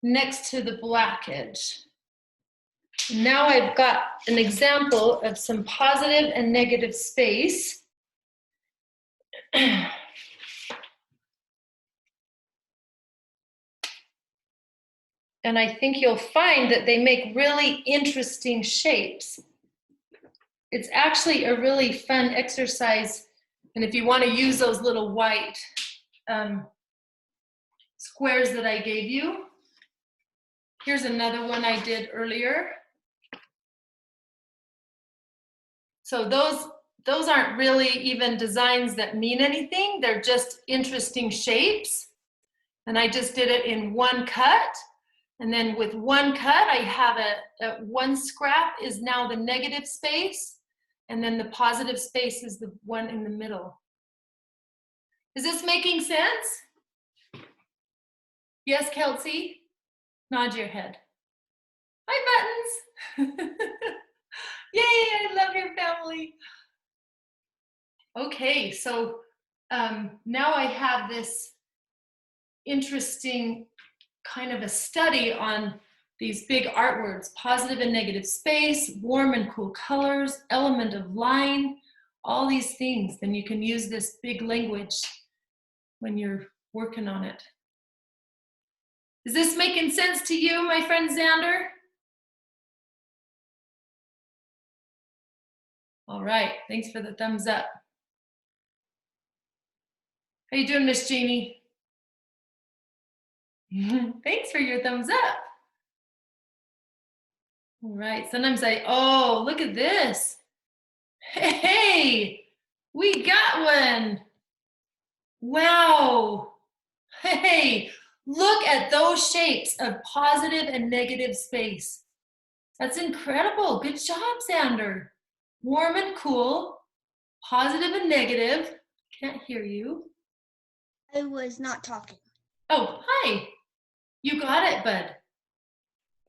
next to the black edge. Now I've got an example of some positive and negative space. And I think you'll find that they make really interesting shapes. It's actually a really fun exercise. And if you want to use those little white squares that I gave you, here's another one I did earlier. So those aren't really even designs that mean anything. They're just interesting shapes. And I just did it in one cut. And then with one cut, I have a one scrap is now the negative space. And then the positive space is the one in the middle. Is this making sense? Yes, Kelsey? Nod your head. Hi, Buttons. Yay, I love your family. Okay, so now I have this interesting kind of a study on these big art words: positive and negative space, warm and cool colors, element of line, all these things. Then you can use this big language when you're working on it. Is this making sense to you, my friend Xander? All right, thanks for the thumbs up. How you doing, Miss Jeannie? Thanks for your thumbs up. All right, sometimes oh, look at this. Hey, we got one. Wow. Hey, look at those shapes of positive and negative space. That's incredible. Good job, Xander. Warm and cool, positive and negative. Can't hear you. I was not talking. Oh, hi. You got it, bud.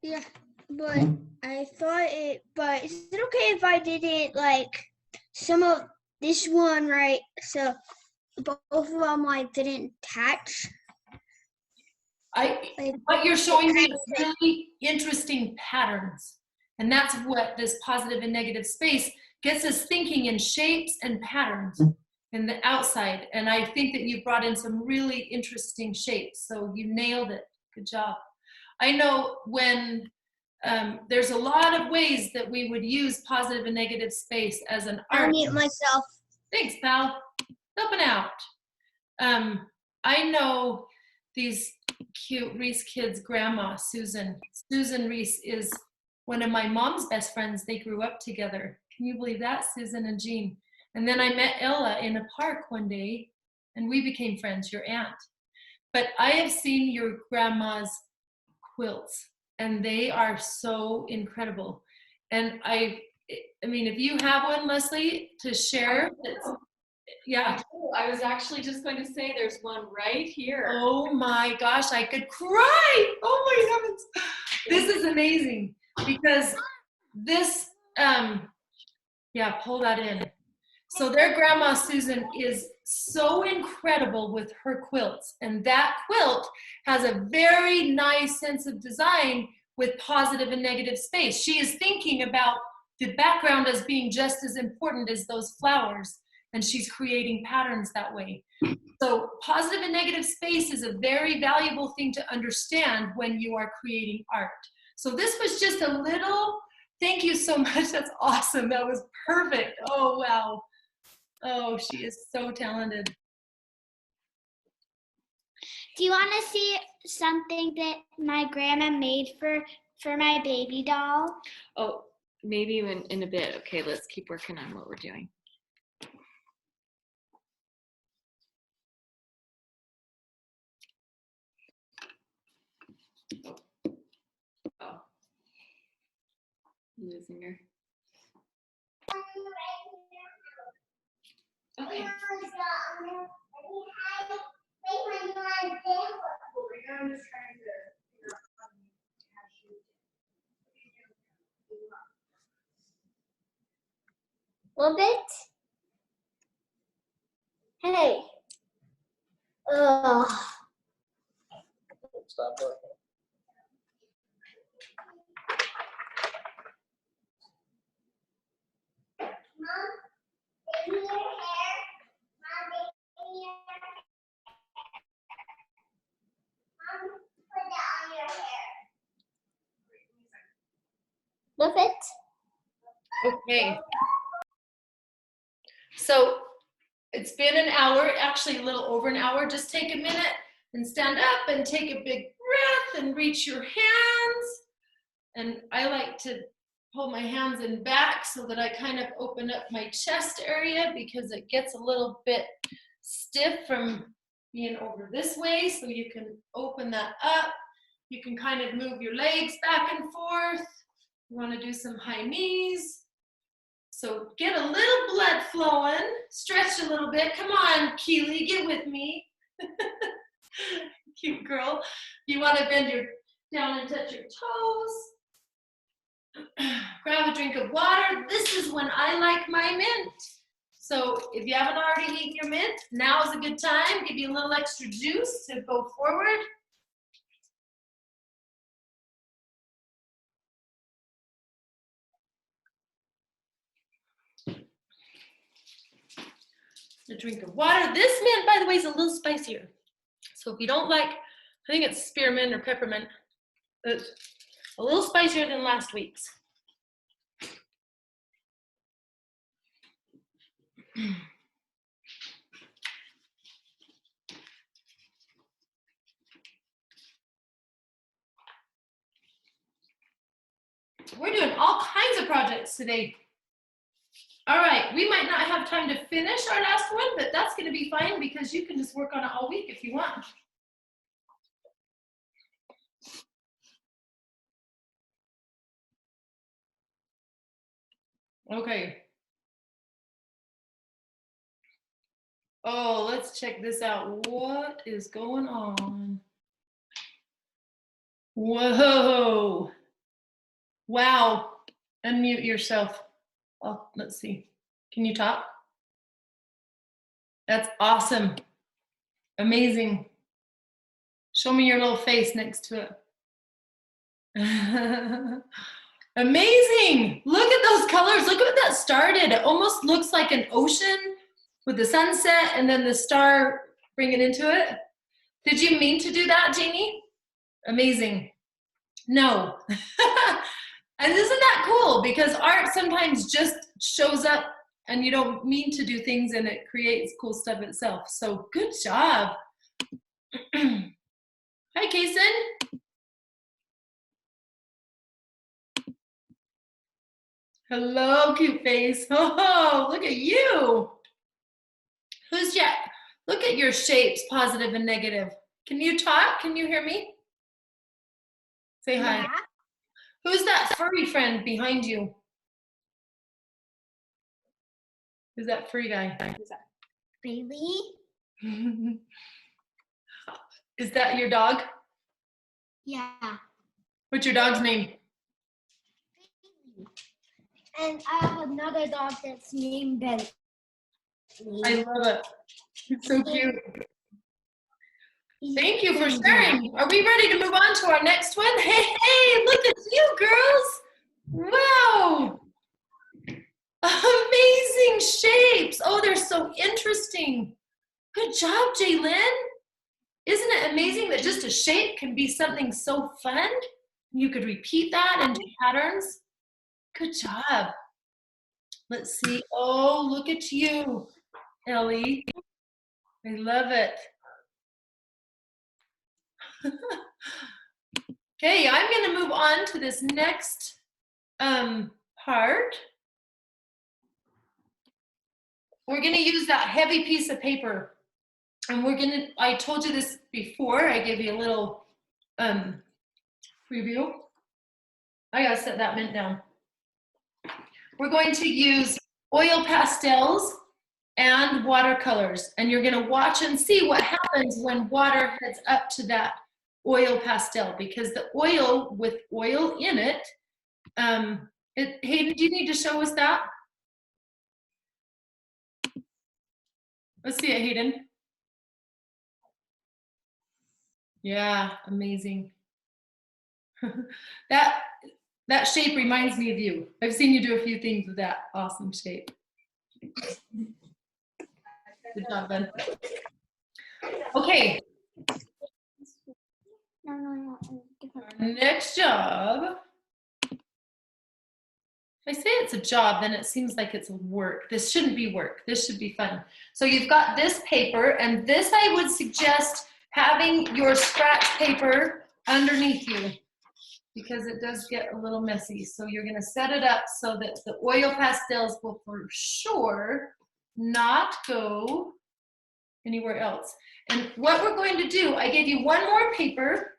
Yeah, but I thought but is it okay if I did it like some of this one, right? So both of them like didn't attach. What you're showing me is really interesting patterns. And that's what this positive and negative space gets us thinking in shapes and patterns in the outside. And I think that you brought in some really interesting shapes. So you nailed it. Good job. I know when there's a lot of ways that we would use positive and negative space as an I'll art. mute myself. Thanks, pal. Helping out. I know these cute Reese kids' grandma, Susan. Susan Reese is one of my mom's best friends. They grew up together. Can you believe that, Susan and Jean? And then I met Ella in a park one day, and we became friends, your aunt. But I have seen your grandma's quilts, and they are so incredible. And I mean, if you have one, Leslie, to share, yeah. I was actually just going to say there's one right here. Oh my gosh, I could cry. Oh my heavens. This is amazing because this, yeah, pull that in. So their grandma, Susan, is so incredible with her quilts. And that quilt has a very nice sense of design with positive and negative space. She is thinking about the background as being just as important as those flowers. And she's creating patterns that way. So positive and negative space is a very valuable thing to understand when you are creating art. So this was just a little, thank you so much. That's awesome. That was perfect. Oh, wow. Oh, she is so talented. Do you want to see something that my grandma made for my baby doll? Oh, maybe in a bit. Okay, let's keep working on what we're doing. Oh, losing her. Okay. Little bit. Hey. Ugh. Stop working. Flip it. Okay. So it's been an hour, actually a little over an hour. Just take a minute and stand up and take a big breath and reach your hands. And I like to pull my hands in back so that I kind of open up my chest area because it gets a little bit stiff from being over this way. So you can open that up. You can kind of move your legs back and forth. You want to do some high knees. So get a little blood flowing, stretch a little bit. Come on, Keely, get with me. Cute girl. You want to bend your down and touch your toes. Grab a drink of water. This is when I like my mint. So if you haven't already eaten your mint, now is a good time. Give you a little extra juice to go forward. A drink of water. This mint, by the way, is a little spicier. So if you don't like, I think it's spearmint or peppermint. It's a little spicier than last week's. We're doing all kinds of projects today. All right, we might not have time to finish our last one, but that's going to be fine because you can just work on it all week if you want. Okay. Oh, let's check this out. What is going on? Whoa. Wow. Unmute yourself. Oh, let's see. Can you talk? That's awesome. Amazing. Show me your little face next to it. Amazing. Look at those colors. Look what that started. It almost looks like an ocean with the sunset and then the star bringing into it. Did you mean to do that, Jeannie? Amazing. No. And isn't that cool? Because art sometimes just shows up and you don't mean to do things and it creates cool stuff itself. So good job. Hi, Kason. Hello, cute face. Oh, look at you. Who's Jack? Look at your shapes, positive and negative. Can you talk? Can you hear me? Say hi. Yeah. Who's that furry friend behind you? Who's that furry guy? Baby. Is that your dog? Yeah. What's your dog's name? And I have another dog that's named Bentley. I love it. It's so cute. He's Thank you for Bentley. sharing. Are we ready to move on to our next one? Hey, hey, look at you, girls. Wow. Amazing shapes. Oh, they're so interesting. Good job, Jaylyn. Isn't it amazing that just a shape can be something so fun? You could repeat that and do patterns. Good job. Let's see. Oh, look at you, Ellie. I love it. Okay, I'm going to move on to this next part. We're going to use that heavy piece of paper. And we're going to, I told you this before, I gave you a little preview. I got to set that mint down. We're going to use oil pastels and watercolors. And you're going to watch and see what happens when water heads up to that oil pastel, because the oil with oil in it, Hayden, do you need to show us that? Let's see it, Hayden. Yeah, amazing. That shape reminds me of you. I've seen you do a few things with that awesome shape. Good job, Ben. Okay, No. next job. If I say it's a job, then it seems like it's work. This shouldn't be work. This should be fun. So you've got this paper, and this I would suggest having your scratch paper underneath you, because it does get a little messy. So you're going to set it up so that the oil pastels will for sure not go anywhere else. And what we're going to do, I gave you one more paper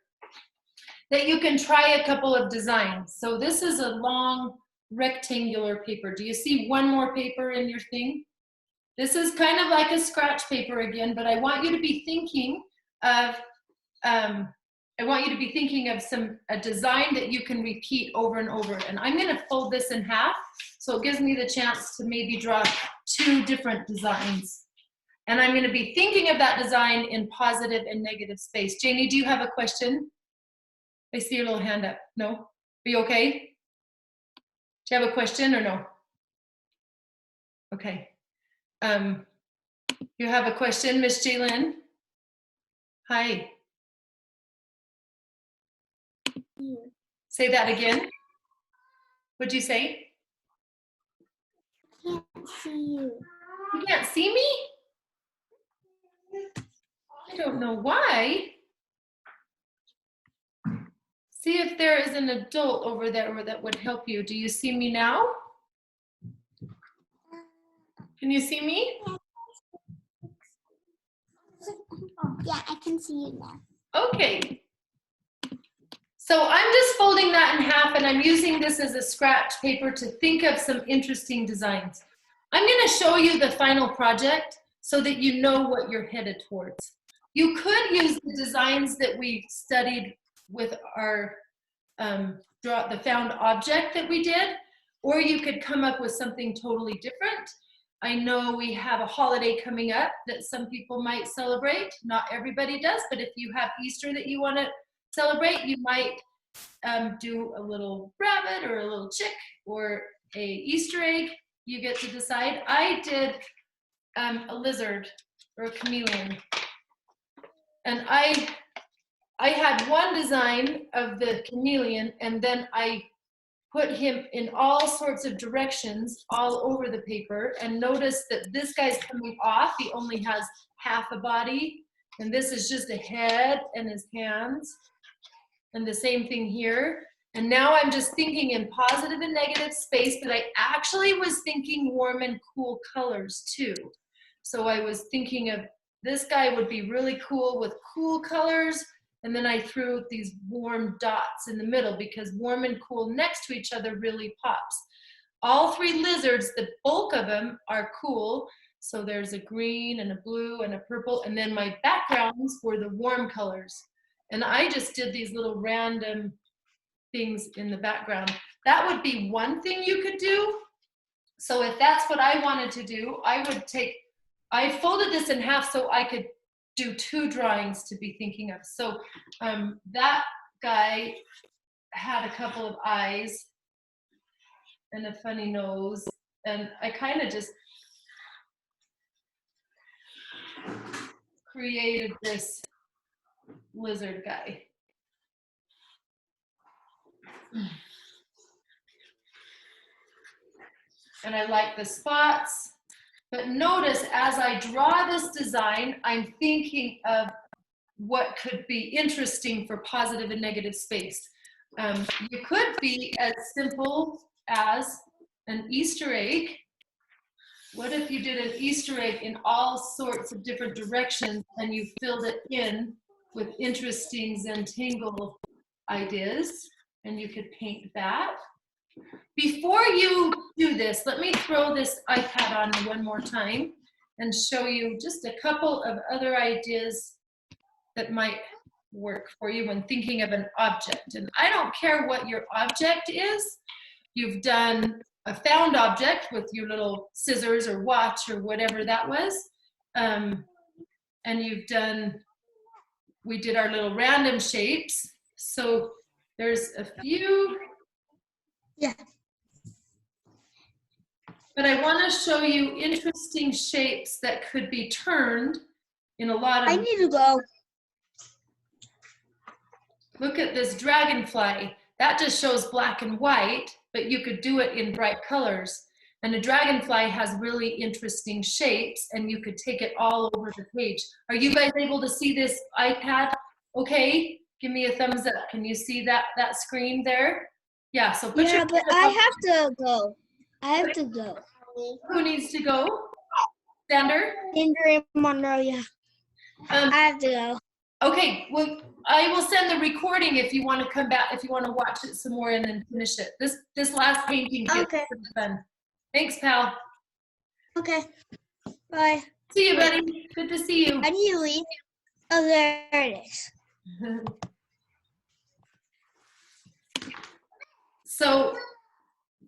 that you can try a couple of designs. So this is a long rectangular paper. Do you see one more paper in your thing? This is kind of like a scratch paper again, but I want you to be thinking of a design that you can repeat over and over. And I'm going to fold this in half, so it gives me the chance to maybe draw 2 different designs. And I'm going to be thinking of that design in positive and negative space. Janie, do you have a question? I see your little hand up. No? Are you okay? Do you have a question or no? Okay. You have a question, Miss Jaylyn? Hi. Say that again. What'd you say? Can't see you. You can't see me? I don't know why. See if there is an adult over there that would help you. Do you see me now? Can you see me? Oh, yeah, I can see you now. Okay. So I'm just folding that in half, and I'm using this as a scratch paper to think of some interesting designs. I'm going to show you the final project so that you know what you're headed towards. You could use the designs that we studied with our the found object that we did, or you could come up with something totally different. I know we have a holiday coming up that some people might celebrate. Not everybody does, but if you have Easter that you want to celebrate, you might do a little rabbit or a little chick or a Easter egg. You get to decide. I did a lizard or a chameleon, and I had one design of the chameleon, and then I put him in all sorts of directions all over the paper, and notice that this guy's coming off. He only has half a body, and this is just a head and his hands, and the same thing here. And now I'm just thinking in positive and negative space, but I actually was thinking warm and cool colors too. So I was thinking of this guy would be really cool with cool colors, and then I threw these warm dots in the middle because warm and cool next to each other really pops. All three lizards, the bulk of them are cool. So there's a green and a blue and a purple, and then my backgrounds were the warm colors. And I just did these little random things in the background. That would be one thing you could do. So if that's what I wanted to do, I folded this in half so I could do two drawings to be thinking of. So that guy had a couple of eyes and a funny nose, and I kind of just created this lizard guy. And I like the spots. But notice as I draw this design, I'm thinking of what could be interesting for positive and negative space. You could be as simple as an Easter egg. What if you did an Easter egg in all sorts of different directions and you filled it in with interesting Zentangle ideas, and you could paint that. Before you do this, let me throw this iPad on one more time and show you just a couple of other ideas that might work for you when thinking of an object. And I don't care what your object is. You've done a found object with your little scissors or watch or whatever that was. And you've done, we did our little random shapes. So there's a few. Yeah. But I want to show you interesting shapes that could be turned in a lot of. I need to go. Look at this dragonfly. That just shows black and white, but you could do it in bright colors. And a dragonfly has really interesting shapes, and you could take it all over the page. Are you guys able to see this iPad? Okay, give me a thumbs up. Can you see that screen there? Yeah, so put your. Yeah, but I have to go. I have to go. Who needs to go? Sander? Andrew Monroe, yeah. I have to go. Okay, well, I will send the recording if you want to come back, if you want to watch it some more and then finish it. This last painting gets Okay. pretty fun. Thanks, pal. Okay. Bye. See you, buddy. Good to see you. How do you leave? Oh, there it is. So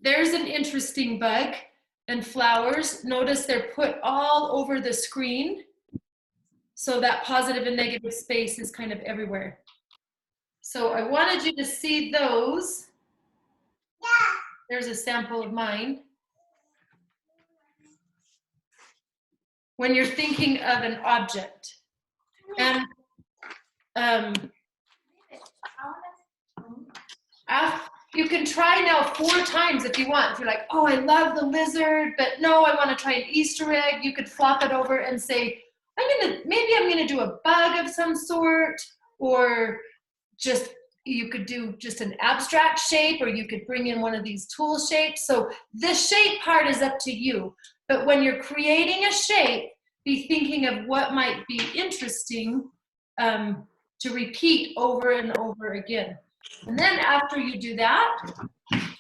there's an interesting bug and flowers. Notice they're put all over the screen. So that positive and negative space is kind of everywhere. So I wanted you to see those. There's a sample of mine. When you're thinking of an object. And you can try now 4 times if you want. If you're like, oh, I love the lizard, but no, I want to try an Easter egg. You could flop it over and say, maybe I'm gonna do a bug of some sort, or just, you could do just an abstract shape, or you could bring in one of these tool shapes. So the shape part is up to you. But when you're creating a shape, be thinking of what might be interesting to repeat over and over again. And then after you do that,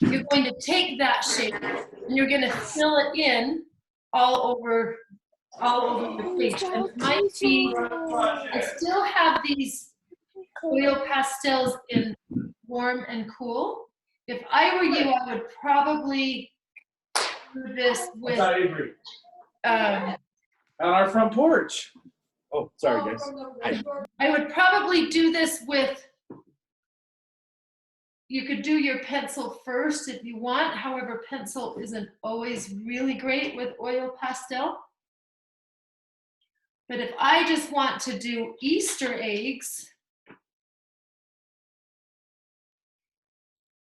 you're going to take that shape and you're going to fill it in all over the page. And it might be, I still have these oil pastels in warm and cool. If I were you, I would probably do this with, Avery. On our front porch. Oh, sorry, guys. I would probably do this with, you could do your pencil first if you want. However, pencil isn't always really great with oil pastel. But if I just want to do Easter eggs,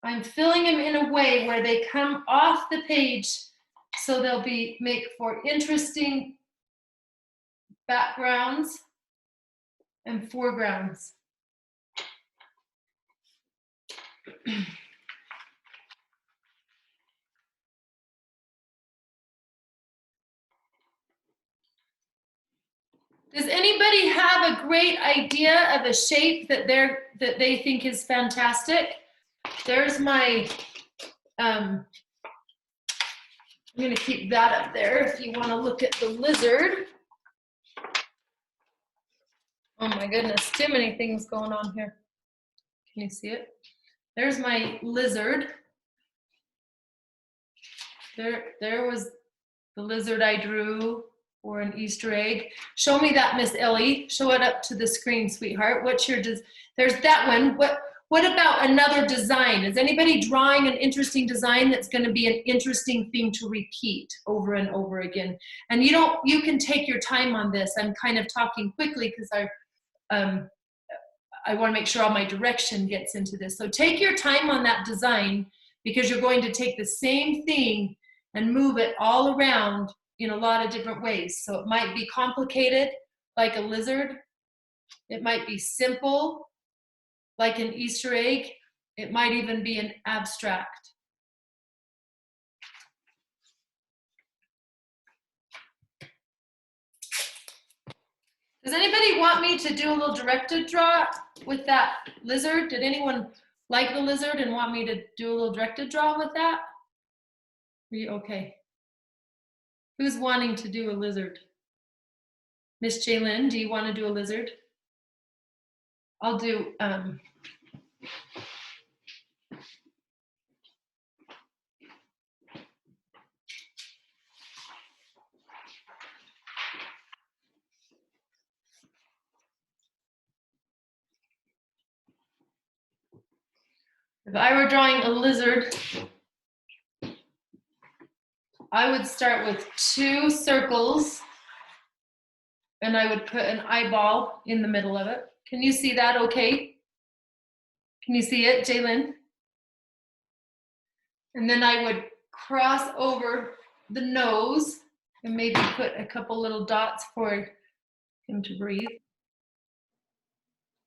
I'm filling them in a way where they come off the page so they'll make for interesting backgrounds and foregrounds. Does anybody have a great idea of a shape that they think is fantastic? There's my, I'm gonna keep that up there if you wanna look at the lizard. Oh my goodness, too many things going on here. Can you see it? There's my lizard. There was the lizard I drew for an Easter egg. Show me that, Miss Ellie. Show it up to the screen, sweetheart. What's your, there's that one. What about another design? Is anybody drawing an interesting design that's going to be an interesting thing to repeat over and over again? And you can take your time on this. I'm kind of talking quickly because I want to make sure all my direction gets into this. So take your time on that design because you're going to take the same thing and move it all around in a lot of different ways. So it might be complicated, like a lizard. It might be simple, like an Easter egg. It might even be an abstract. Does anybody want me to do a little directed draw with that lizard? Did anyone like the lizard and want me to do a little directed draw with that? Are you okay? Who's wanting to do a lizard? Miss Jaylyn, do you want to do a lizard? I'll do, if I were drawing a lizard, I would start with 2 circles and I would put an eyeball in the middle of it. Can you see that okay? Can you see it, Jaylyn? And then I would cross over the nose and maybe put a couple little dots for him to breathe.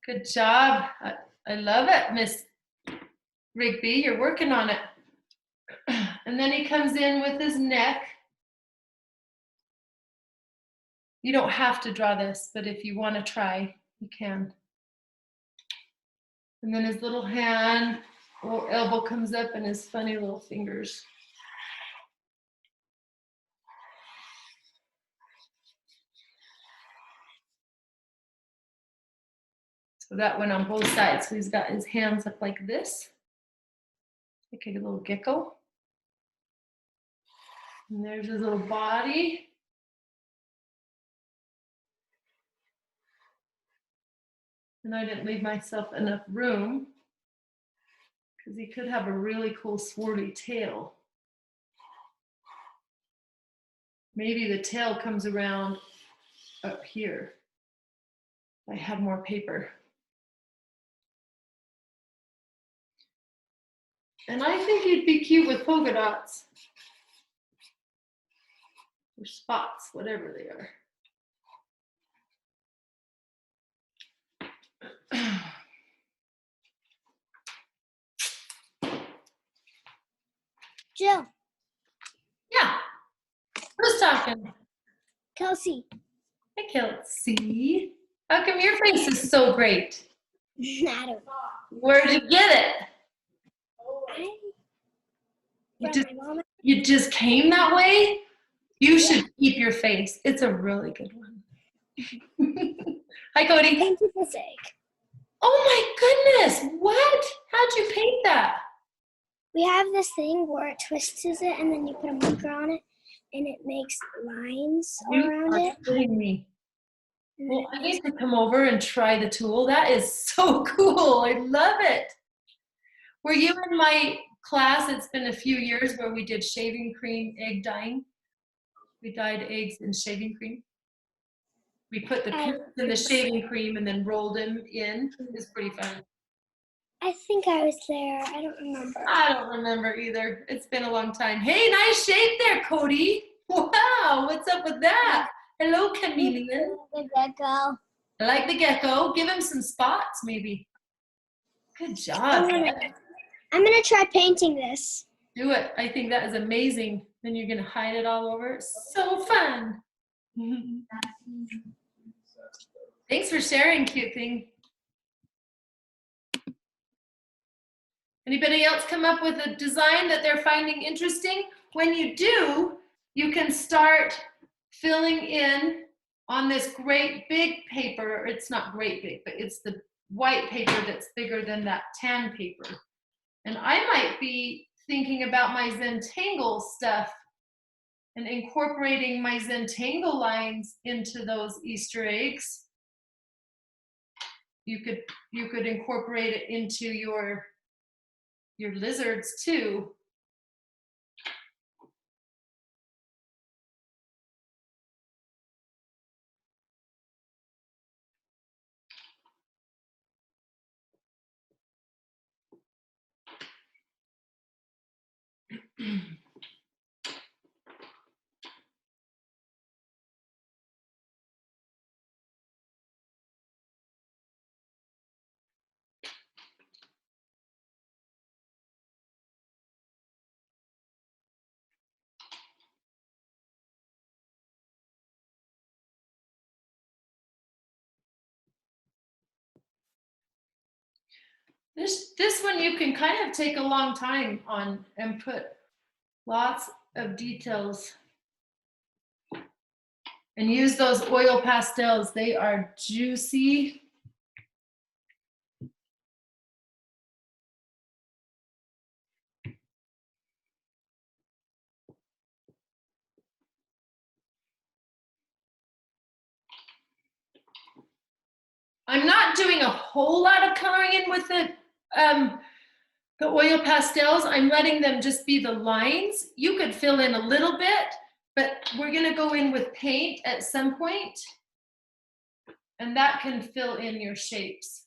Good job. I love it, Miss Rigby. You're working on it. And then he comes in with his neck. You don't have to draw this, but if you want to try, you can. And then his little hand, little elbow comes up and his funny little fingers. So that went on both sides. So he's got his hands up like this, like a little gecko. And there's his little body. And I didn't leave myself enough room because he could have a really cool swirly tail. Maybe the tail comes around up here. I had more paper. And I think he'd be cute with polka dots. Or spots, whatever they are. Jill, Yeah. Who's talking? Kelsey. Hi, Kelsey. How come your face is so great? I don't know. Where'd you get it? You just came that way? You should keep your face. It's a really good one. Hi, Cody. Thank you for sake. Oh my goodness. What? How'd you paint that? We have this thing where it twists it and then you put a marker on it and it makes lines all You around are it. kidding me. Well, I need to come over and try the tool. That is so cool. I love it. Were you in my class? It's been a few years where we did shaving cream egg dyeing. We dyed eggs in shaving cream. We put the pins in the shaving cream and then rolled them in. It's pretty fun. I think I was there. I don't remember. I don't remember either. It's been a long time. Hey, nice shape there, Cody. Wow, what's up with that? Hello, chameleon. The gecko. I like the gecko. Give him some spots, maybe. Good job. I'm gonna try painting this. Do it. I think that is amazing. Then you're gonna hide it all over. It's so fun. Thanks for sharing, cute thing. Anybody else come up with a design that they're finding interesting? When you do, you can start filling in on this great big paper. It's not great big, but it's the white paper that's bigger than that tan paper. And I might be thinking about my Zentangle stuff and incorporating my Zentangle lines into those Easter eggs. You could incorporate it into your lizards too. This one you can kind of take a long time on and put lots of details and use those oil pastels. They are juicy. I'm not doing a whole lot of coloring in with the oil pastels. I'm letting them just be the lines. You could fill in a little bit, but we're gonna go in with paint at some point, and that can fill in your shapes.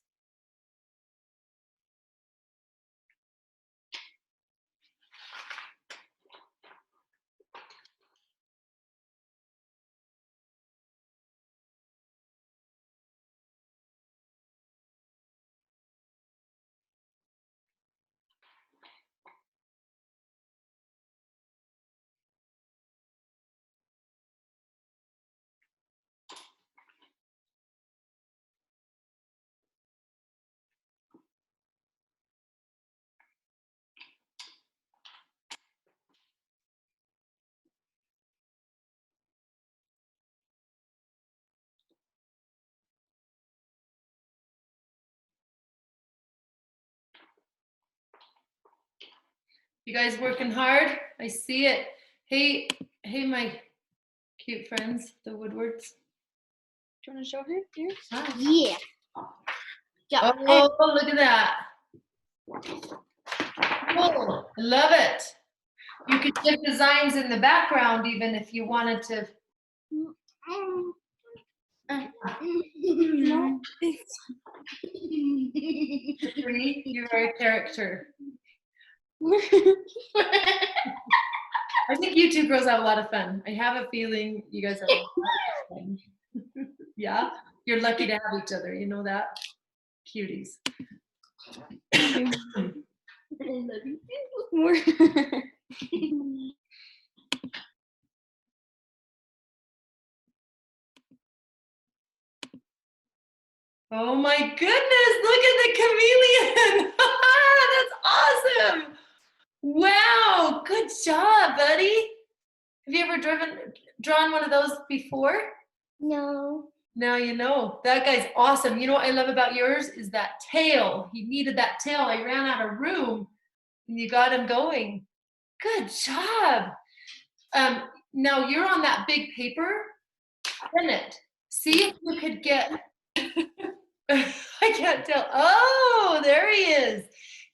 You guys working hard? I see it. Hey, my cute friends, the Woodwards. Do you want to show her? Here? Hi. Yeah. Oh, look at that. Cool. I love it. You could put designs in the background even if you wanted to. You are a character. I think you two girls have a lot of fun. I have a feeling you guys have a lot of fun. Yeah? You're lucky to have each other, you know that? Cuties. I love you. Oh my goodness, look at the chameleon. That's awesome. Wow, good job, buddy. Have you ever drawn one of those before? No. Now you know. That guy's awesome. You know what I love about yours is that tail. He needed that tail. I ran out of room and you got him going. Good job. Now you're on that big paper. Bennett, see if you could get, I can't tell. Oh, there he is.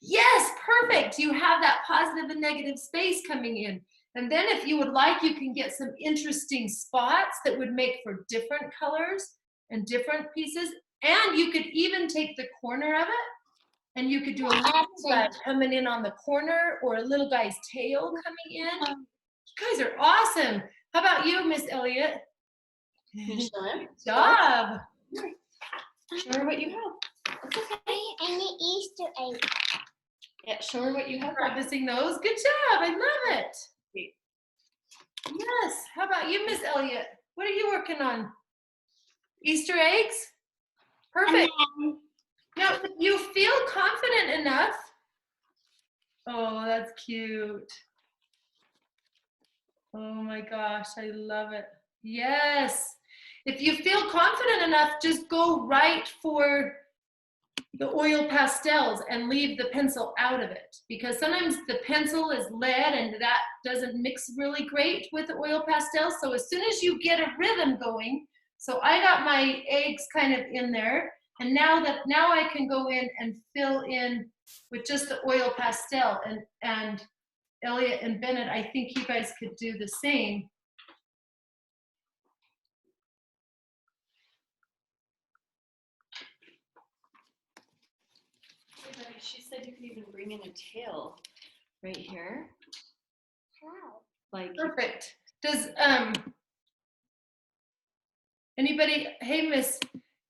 Yes, perfect. You have that positive and negative space coming in. And then if you would like, you can get some interesting spots that would make for different colors and different pieces. And you could even take the corner of it and you could do a little guy coming in on the corner or a little guy's tail coming in. You guys are awesome. How about you, Miss Elliott? Good job. Show her what you have. It's okay. I need Easter egg. Yeah, show her what you have. Practicing those. Good job. I love it. Yes. How about you, Miss Elliott? What are you working on? Easter eggs? Perfect. Now, you feel confident enough. Oh, that's cute. Oh my gosh, I love it. Yes. If you feel confident enough, just go right for the oil pastels and leave the pencil out of it, because sometimes the pencil is lead and that doesn't mix really great with the oil pastels. So as soon as you get a rhythm going, so I got my eggs kind of in there, and now I can go in and fill in with just the oil pastel, and Elliot and Bennett, I think you guys could do the same. She said you could even bring in a tail right here. How? Like, Perfect. Does anybody, hey Miss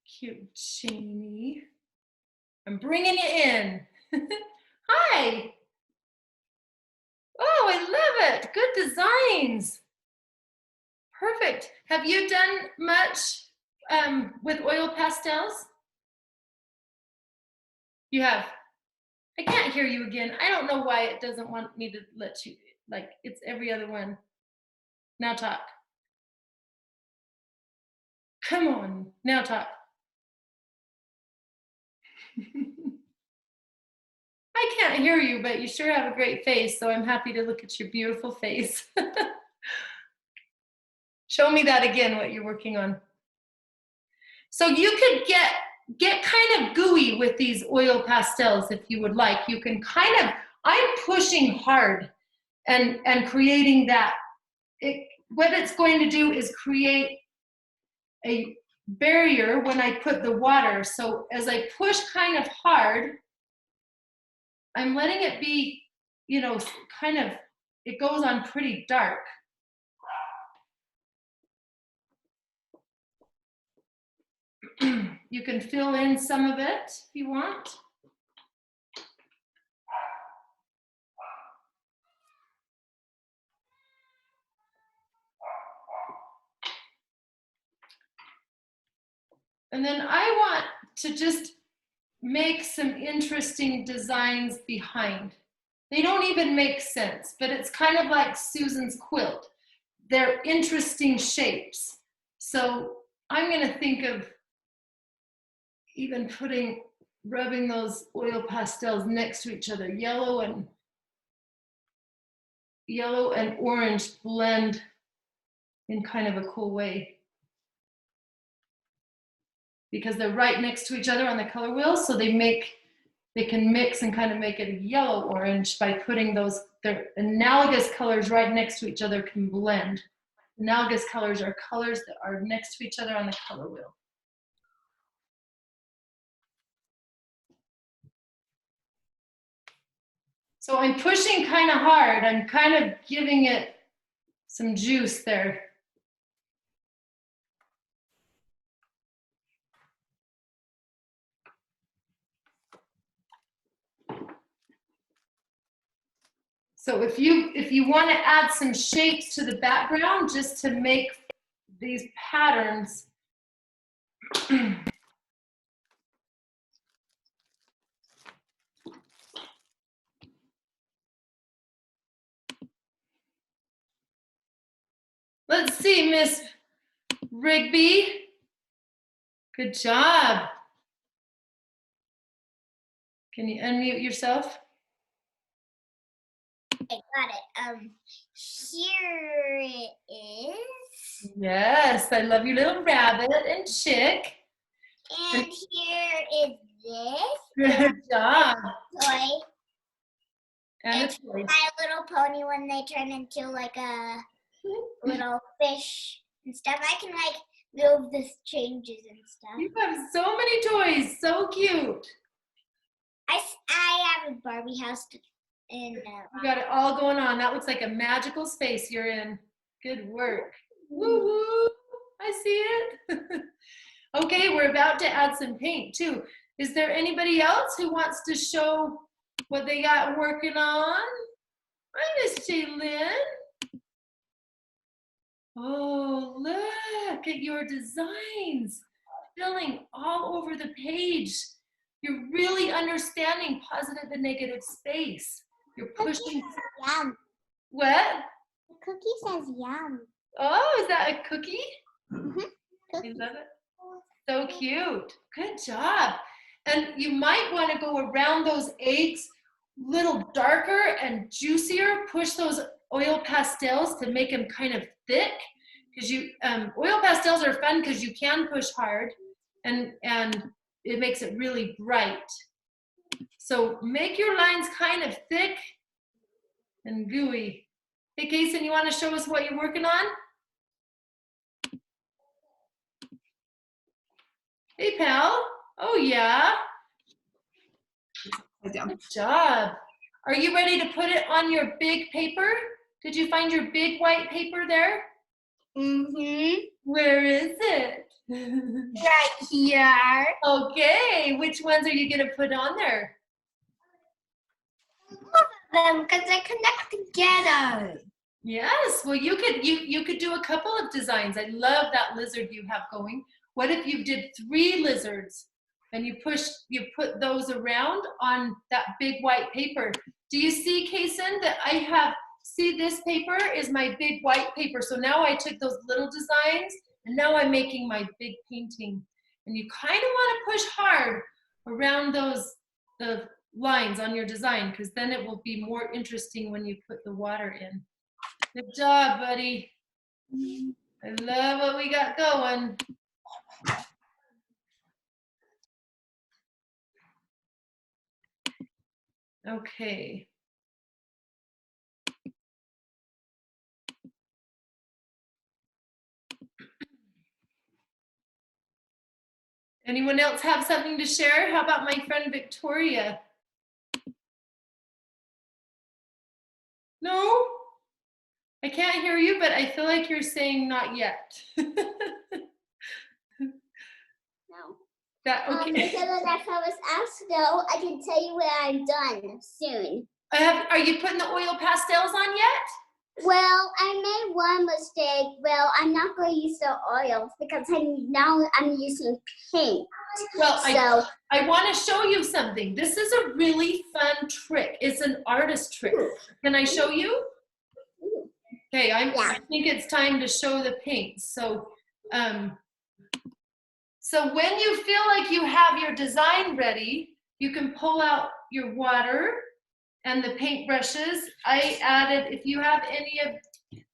Cute Janie, I'm bringing you in. Hi. Oh, I love it. Good designs. Perfect. Have you done much with oil pastels? You have. I can't hear you again. I don't know why it doesn't want me to let you, like it's every other one. Now talk. Come on, now talk. I can't hear you, but you sure have a great face, so I'm happy to look at your beautiful face. Show me that again, what you're working on. So you could get kind of gooey with these oil pastels if you would like. You can kind of, I'm pushing hard and creating that. What it's going to do is create a barrier when I put the water. So as I push kind of hard, I'm letting it be, you know, kind of, it goes on pretty dark. You can fill in some of it if you want. And then I want to just make some interesting designs behind. They don't even make sense, but it's kind of like Susan's quilt. They're interesting shapes. So I'm going to think of even rubbing those oil pastels next to each other. Yellow and orange blend in kind of a cool way, because they're right next to each other on the color wheel, so they can mix and kind of make it a yellow orange by putting those, their analogous colors right next to each other can blend. Analogous colors are colors that are next to each other on the color wheel. So I'm pushing kind of hard. I'm kind of giving it some juice there. So if you want to add some shapes to the background just to make these patterns, Let's see, Miss Rigby. Good job. Can you unmute yourself? I got it. Here it is. Yes, I love your little rabbit and chick. And here is this Good job. toy. And It's it's nice. My Little Pony when they turn into like a little fish and stuff. I can like move the changes and stuff. You have so many toys. So cute. I have a Barbie house in. You got it all going on. That looks like a magical space you're in. Good work. Woo woo. I see it. Okay, we're about to add some paint too. Is there anybody else who wants to show what they got working on? Hi, Miss Jaylyn. Oh, look at your designs filling all over the page. You're really understanding positive and negative space. You're pushing. Yum. What? The cookie says yum. Oh, is that a cookie? Mm-hmm. I love it. So cute. Good job. And you might want to go around those eggs a little darker and juicier. Push those oil pastels to make them kind of thick. Because oil pastels are fun because you can push hard and it makes it really bright. So make your lines kind of thick and gooey. Hey, Kason, you want to show us what you're working on? Hey, pal. Oh, yeah. Good job. Are you ready to put it on your big paper? Did you find your big white paper there? Mm-hmm. Where is it? Right here. Okay, which ones are you gonna put on there? Them because they connect together. Yes, well you could do a couple of designs. I love that lizard you have going. What if you did 3 lizards and you put those around on that big white paper? Do you see, Kason, that I have, see this paper is my big white paper. So now I took those little designs and now I'm making my big painting. And you kind of want to push hard around the lines on your design because then it will be more interesting when you put the water in. Good job, buddy. I love what we got going. Okay. Anyone else have something to share? How about my friend Victoria? No? I can't hear you, but I feel like you're saying not yet. No. That okay. Because if I was asked though, I can tell you when I'm done soon. Are you putting the oil pastels on yet? Well, I made one mistake. Well, I'm not going to use the oils because I'm using paint. Well, so I want to show you something. This is a really fun trick. It's an artist trick. Can I show you? Okay, I think it's time to show the paint. So, so when you feel like you have your design ready, you can pull out your water and the paint brushes. I added, if you have any of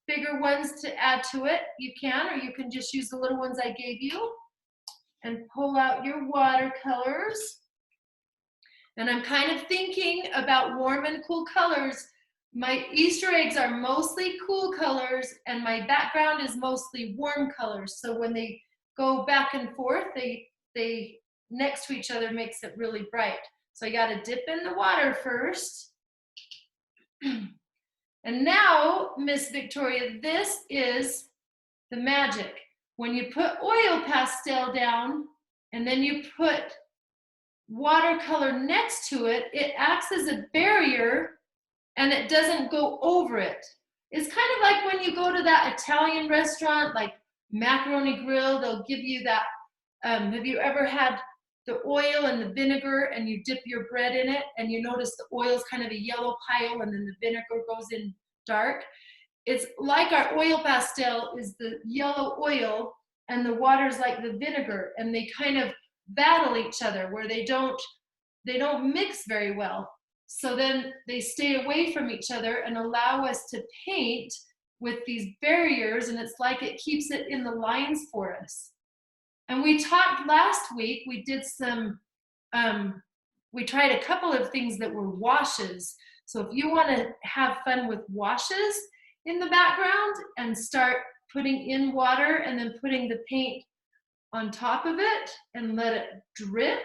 bigger ones to add to it, you can, or you can just use the little ones I gave you and pull out your watercolors. And I'm kind of thinking about warm and cool colors. My Easter eggs are mostly cool colors and my background is mostly warm colors. So when they go back and forth, they next to each other makes it really bright. So I gotta dip in the water first. And now, Miss Victoria, this is the magic. When you put oil pastel down and then you put watercolor next to it, it acts as a barrier and it doesn't go over it. It's kind of like when you go to that Italian restaurant, like Macaroni Grill, they'll give you that, have you ever had the oil and the vinegar and you dip your bread in it and you notice the oil is kind of a yellow pile and then the vinegar goes in dark? it's like our oil pastel is the yellow oil and the water's like the vinegar, and they kind of battle each other where they don't mix very well. So then they stay away from each other and allow us to paint with these barriers, and it's like it keeps it in the lines for us. And we talked last week, we did some, we tried a couple of things that were washes. So if you want to have fun with washes in the background and start putting in water and then putting the paint on top of it and let it drip,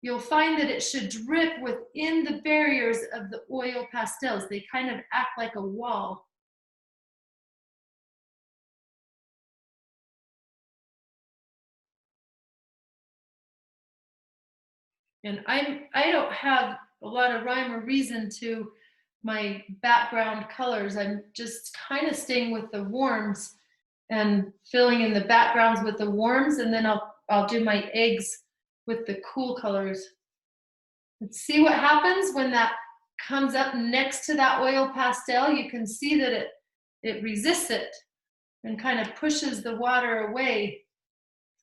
you'll find that it should drip within the barriers of the oil pastels. They kind of act like a wall. And I don't have a lot of rhyme or reason to my background colors. I'm just kind of staying with the warms and filling in the backgrounds with the warms, and then I'll do my eggs with the cool colors. Let's see what happens when that comes up next to that oil pastel. You can see that it resists it and kind of pushes the water away.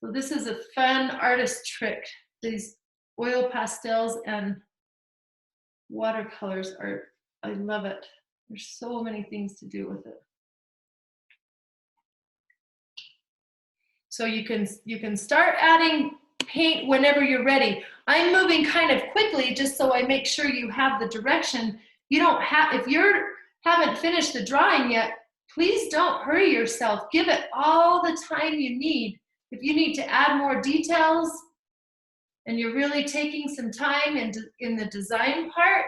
So this is a fun artist trick. These oil pastels and watercolors are, I love it. There's so many things to do with it. So you can start adding paint whenever you're ready. I'm moving kind of quickly just so I make sure you have the direction. You don't have, if you haven't finished the drawing yet, please don't hurry yourself. Give it all the time you need. If you need to add more details and you're really taking some time in the design part,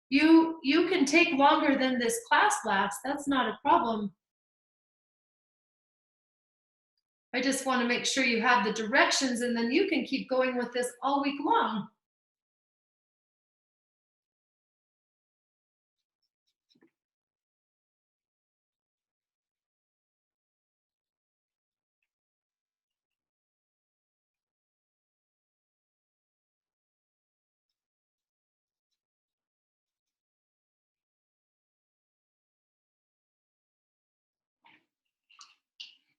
you can take longer than this class lasts. That's not a problem. I just want to make sure you have the directions, and then you can keep going with this all week long.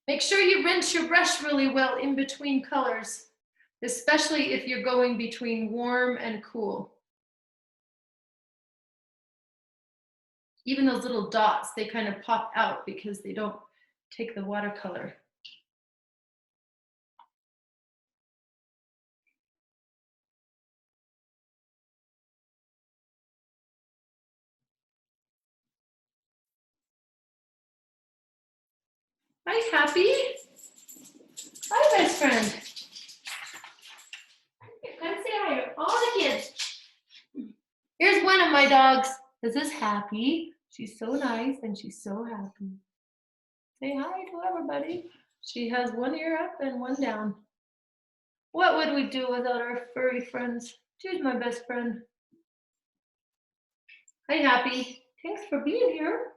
Make sure you rinse your brush really well in between colors, especially if you're going between warm and cool. Even those little dots, they kind of pop out because they don't take the watercolor. Hi, Happy. Hi, best friend. Come say hi to all the kids. Here's one of my dogs. This is Happy. She's so nice and she's so happy. Say hi to everybody. She has one ear up and one down. What would we do without our furry friends? She's my best friend. Hi, Happy. Thanks for being here.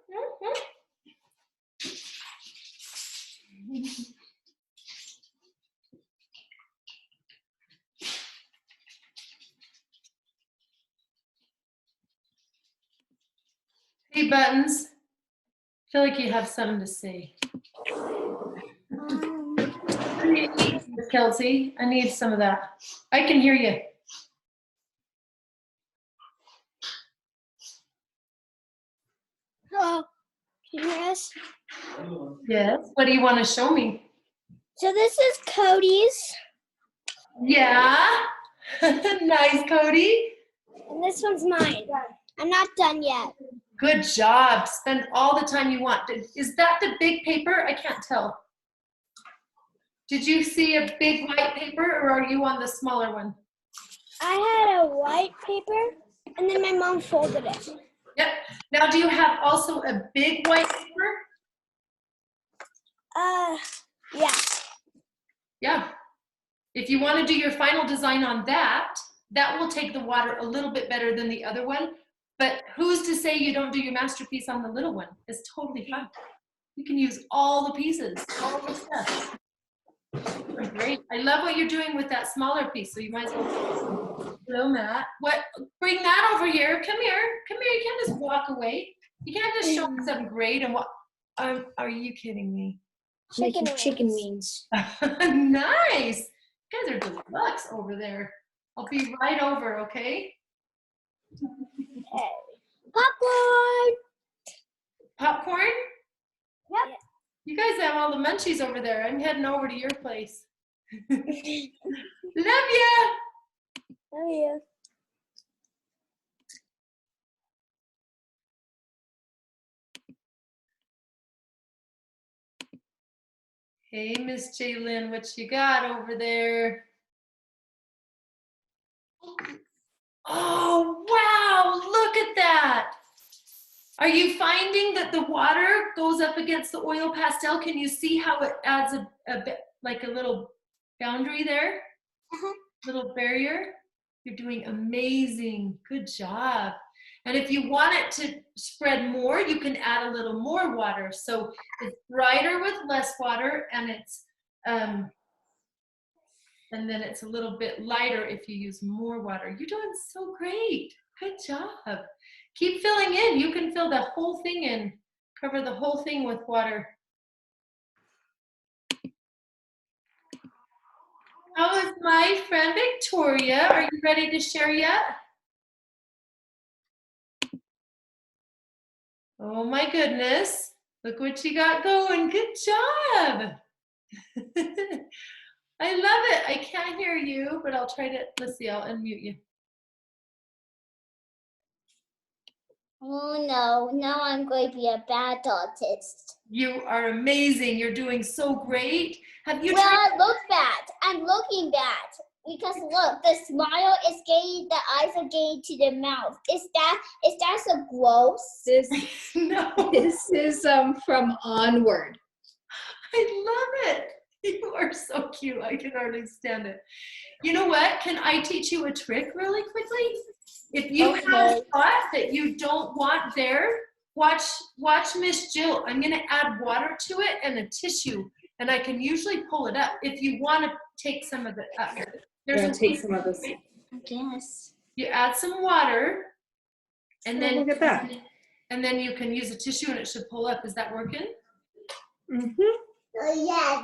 Hey, Buttons. I feel like you have something to say. Miss Kelsey, I need some of that. I can hear you. Hello. Can you hear us? Yes. What do you want to show me? So this is Cody's, Yeah. Nice, Cody. and this one's mine. I'm not done yet. Good job. Spend all the time you want. Is that the big paper? I can't tell. Did you see a big white paper, or are you on the smaller one? I had a white paper, and then my mom folded it. Yep. Now, do you have also a big white paper? Yeah. Yeah. If you want to do your final design on that, that will take the water a little bit better than the other one. But who's to say you don't do your masterpiece on the little one? It's totally fun. You can use all the pieces, all the stuff. Great. I love what you're doing with that smaller piece, so you might as well. Hello, Matt. What? Bring that over here. Come here. Come here. You can't just walk away. You can't just show us some grade and what. Are you kidding me? Chicken Chicken wings. Nice. You guys are deluxe over there. I'll be right over, okay? Popcorn. Popcorn? Yep. You guys have all the munchies over there. I'm heading over to your place. Love ya. Oh yeah. Hey, Miss Jaylin, what you got over there? Oh, wow, look at that. Are you finding that the water goes up against the oil pastel? Can you see how it adds a bit, like a little boundary there? Little barrier? You're doing amazing. Good job. And if you want it to spread more, you can add a little more water. So it's brighter with less water, and it's and then it's a little bit lighter if you use more water. You're doing so great. Good job. Keep filling in. You can fill the whole thing in. Cover the whole thing with water. How is my friend Victoria? Are you ready to share yet? Oh my goodness. Look what you got going. Good job. I love it. I can't hear you, but I'll try to, let's see, I'll unmute you. Oh no, now I'm going to be a bad artist. You are amazing. You're doing so great. Have you Well, tried? I look bad. I'm looking bad. Because look, the smile is getting, the eyes are getting to the mouth. Is that so gross? This No, this is from Onward. I love it. You are so cute. I can hardly stand it. You know what? Can I teach you a trick really quickly? If you have a spot that you don't want there, watch Miss Jill. I'm going to add water to it and a tissue, and I can usually pull it up if you want to take some of it up. Take some of this. I guess. You add some water, and then look at that. and then you can use a tissue and it should pull up. Is that working? Oh yeah.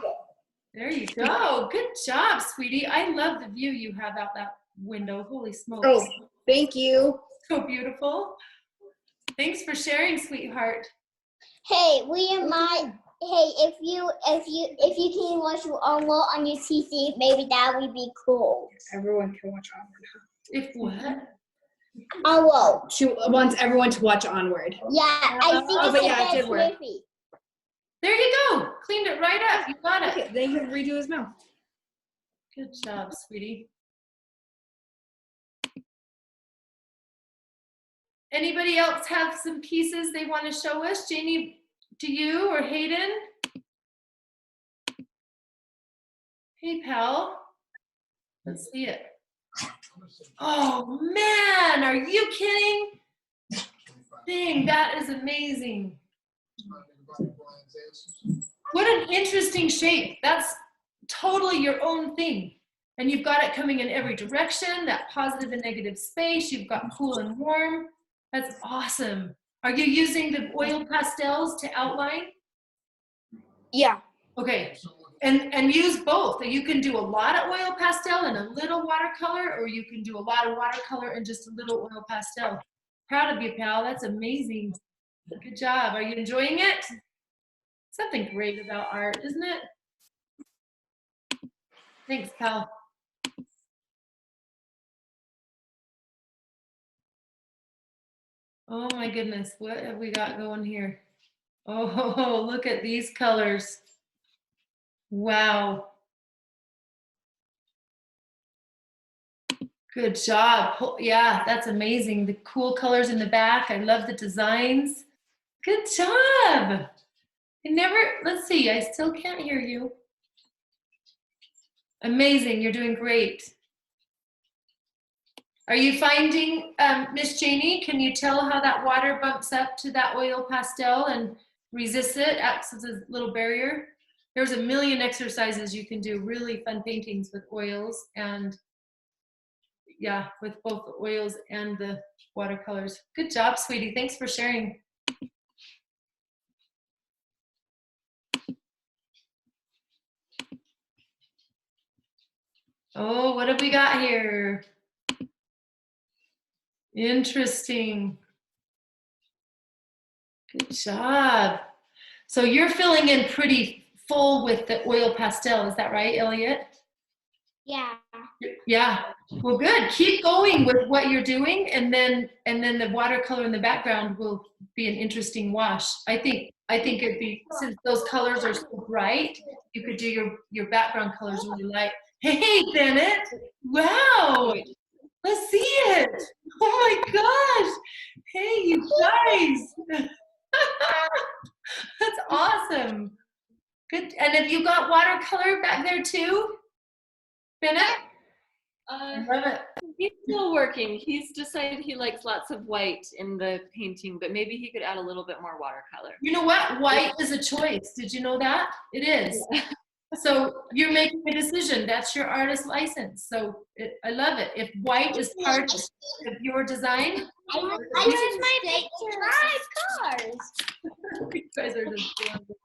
There you go. Good job, sweetie. I love the view you have out that window. Holy smokes. Oh, thank you. So beautiful. Thanks for sharing, sweetheart. Hey, if you can watch Onward on your TV, maybe that would be cool. Everyone can watch Onward. If what? Onward. She wants everyone to watch Onward. Yeah, I think it's but the yeah, it best did work. movie. There you go. Cleaned it right up. You got it. Okay, then you can redo his mouth. Good job, sweetie. Anybody else have some pieces they want to show us? Janie, do you or Hayden? Hey, pal. Let's see it. Oh, man. Are you kidding? Dang, that is amazing. What an interesting shape. That's totally your own thing. And you've got it coming in every direction, that positive and negative space. You've got cool and warm. That's awesome. Are you using the oil pastels to outline? Yeah. Okay. And use both. You can do a lot of oil pastel and a little watercolor, or you can do a lot of watercolor and just a little oil pastel. Proud of you, pal. That's amazing. Good job. Are you enjoying it? Something great about art, isn't it? Thanks, pal. Oh my goodness, what have we got going here? Oh, look at these colors. Wow. Good job. Yeah, that's amazing. The cool colors in the back. I love the designs. Good job. Let's see, I still can't hear you. Amazing, you're doing great. Are you finding, Miss Janie, can you tell how that water bumps up to that oil pastel and resists it, acts as a little barrier? There's a million exercises you can do, really fun paintings with oils and yeah, with both the oils and the watercolors. Good job, sweetie. Thanks for sharing. Oh, what have we got here? Interesting. Good job. So you're filling in pretty full with the oil pastel, is that right, Elliot? Yeah. Yeah. Well, good. Keep going with what you're doing, and then the watercolor in the background will be an interesting wash. I think it'd be, since those colors are so bright, you could do your background colors really light. Hey, Bennett! Wow! Let's see it! Oh my gosh! Hey, you guys! That's awesome. Good. And have you got watercolor back there too, Bennett? I love it. He's still working. He's decided he likes lots of white in the painting, but maybe he could add a little bit more watercolor. You know what? White is a choice. Did you know that? It is. So you're making a decision. That's your artist license. So I love it. If white is part of your design, I use my paint to drive cars. you guys are just doing it.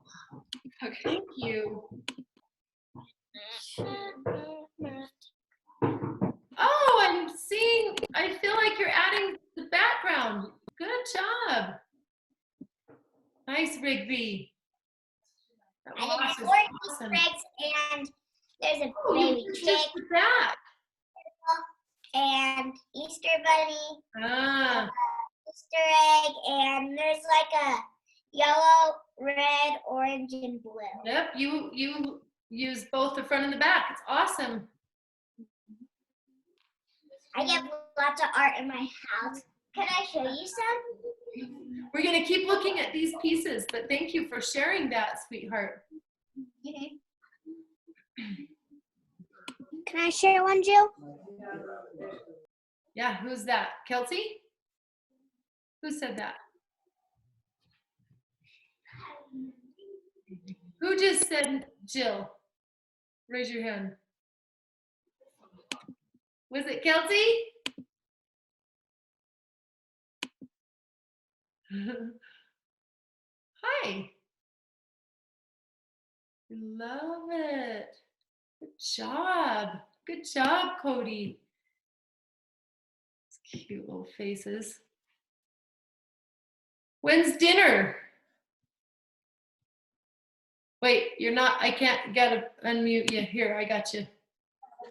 Okay. Thank you. Oh, I feel like you're adding the background. Good job. Nice, Rigby. That I wash did is 4 awesome. Easter eggs, and there's a Oh, baby you chick just did that. and Easter bunny, Ah, Easter egg, and there's like a yellow, red, orange, and blue. yep, you use both the front and the back. It's awesome. I get lots of art in my house. Can I show you some? We're gonna keep looking at these pieces, but thank you for sharing that, sweetheart. Can I share one, Jill? Yeah, who's that? Kelsey? Who said that? Who just said Jill? Raise your hand. Was it Kelsey? Hi. Love it. Good job. Good job, Cody. Cute little faces. When's dinner? Wait, you're not, I can't, gotta unmute you. Here, I got you.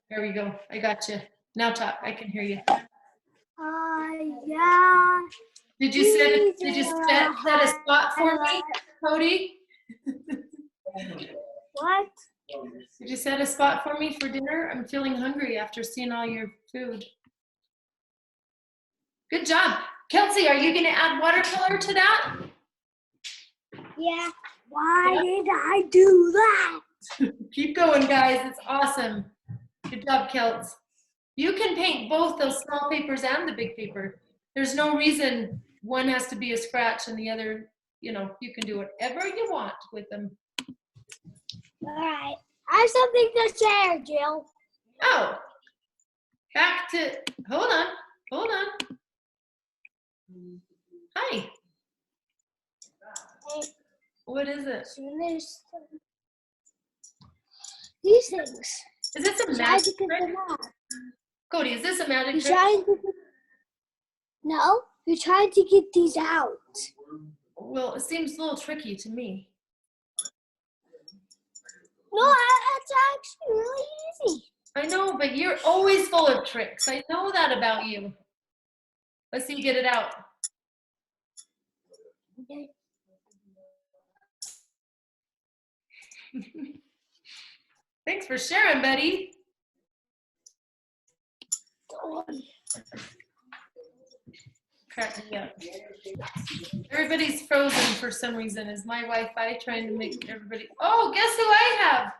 There we go. I got you. Now talk, I can hear you. Yeah. Did you set a spot for me, Cody? What? Did you set a spot for me for dinner? I'm feeling hungry after seeing all your food. Good job. Kelsey, are you gonna add watercolor to that? Yeah. Why did I do that? Keep going, guys. It's awesome. Good job, Kels. You can paint both those small papers and the big paper. There's no reason one has to be a scratch and the other, you can do whatever you want with them. All right. I have something to share, Jill. Oh, back to, hold on. Hi. What is it? So there's these things. Is this a Try to magic get trick? them out. Cody, is this a magic You're trick? trying to No, you're trying to get these out. Well, it seems a little tricky to me. No, it's actually really easy. I know, but you're always full of tricks. I know that about you. Let's see you get it out. Okay. Thanks for sharing, buddy. Crack me up. Everybody's frozen for some reason. Is my Wi-Fi trying to make everybody? Oh, guess who I have?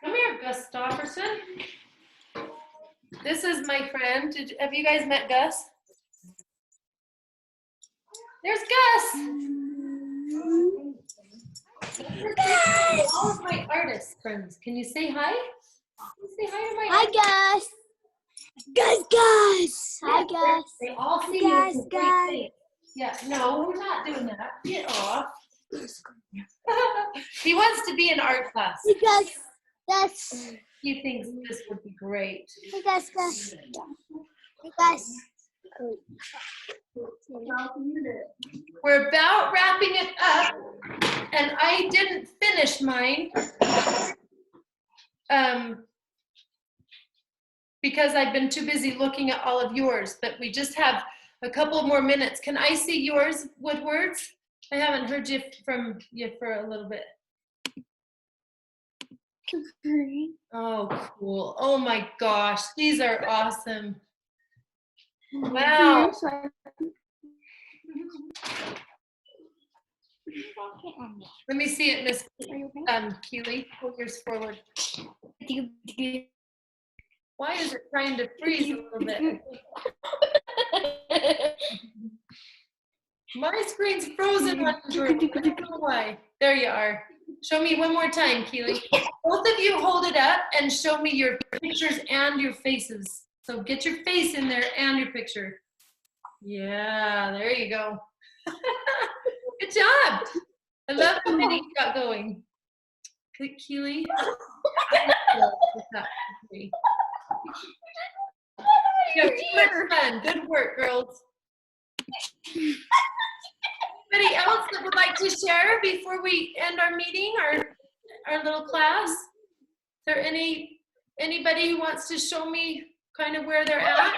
Come here, Gus Stofferson. This is my friend. Have you guys met Gus? There's Gus. All of my artist friends. Can you say hi? Can you say hi to my Hi, artist? Gus. Gus. Hi, Gus. They all see Gus, you. Gus. Yeah, no, we're not doing that. Get off. He wants to be in art class. Because that's He thinks this would be great. because We're about wrapping it up, and I didn't finish mine because I've been too busy looking at all of yours, but we just have a couple more minutes. Can I see yours, Woodwards? I haven't heard from you for a little bit. Oh, cool. Oh my gosh, these are awesome. Wow. Let me see it, Miss Keely. Pull yours forward. Why is it trying to freeze a little bit? My screen's frozen on the group. I don't know why. There you are. Show me one more time, Keely. Both of you hold it up and show me your pictures and your faces. So get your face in there and your picture. Yeah, there you go. Good job. I love the video you got going. Keely. You have too much fun. Good work, girls. Anybody else that would like to share before we end our meeting, our little class? Is there anybody who wants to show me kind of where they're at?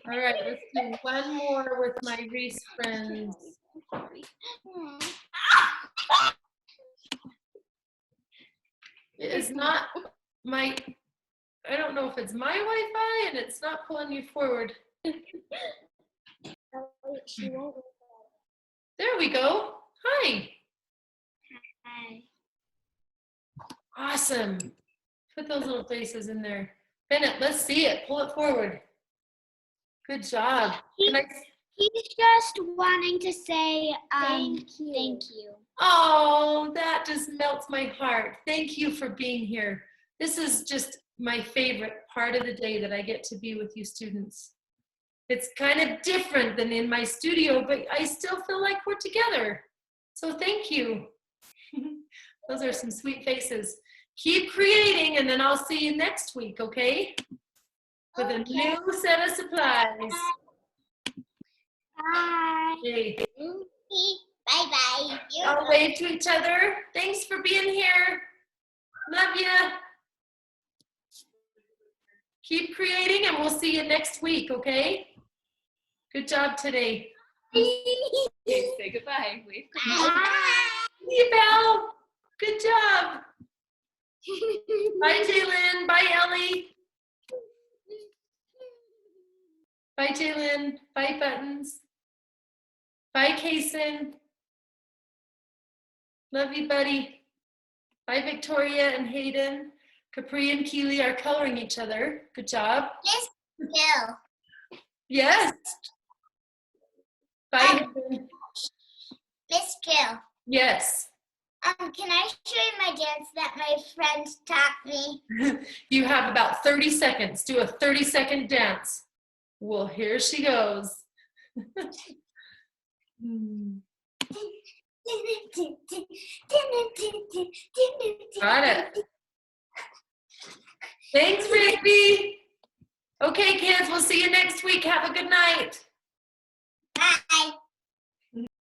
All right, let's do one more with my Reese friends. It is not my, I don't know if it's my Wi-Fi and it's not pulling you forward. There we go. Hi. Hi. Awesome. Put those little faces in there. Bennett, let's see it. Pull it forward. Good job. He's just wanting to say thank you. Oh, that just melts my heart. Thank you for being here. This is just my favorite part of the day that I get to be with you students. It's kind of different than in my studio, but I still feel like we're together. So thank you. Those are some sweet faces. Keep creating, and then I'll see you next week, okay? With a new set of supplies. Bye. Okay. Bye-bye. I'll wave to each other. Thanks for being here. Love ya. Keep creating, and we'll see you next week, okay? Good job today. Okay, say goodbye. Wave goodbye. See you, Belle. Good job. Bye, Jalen. Bye, Ellie. Bye, Jalen. Bye, Buttons. Bye, Kason. Love you, buddy. Bye, Victoria and Hayden. Capri and Keely are coloring each other. Good job. Yes, Bill. Yes. Bye, Hayden. Miss Jill. Yes. Can I show you my dance that my friends taught me? You have about 30 seconds. Do a 30-second dance. Well, here she goes. Got it. Thanks, Rigby. Okay, kids, we'll see you next week. Have a good night. Bye.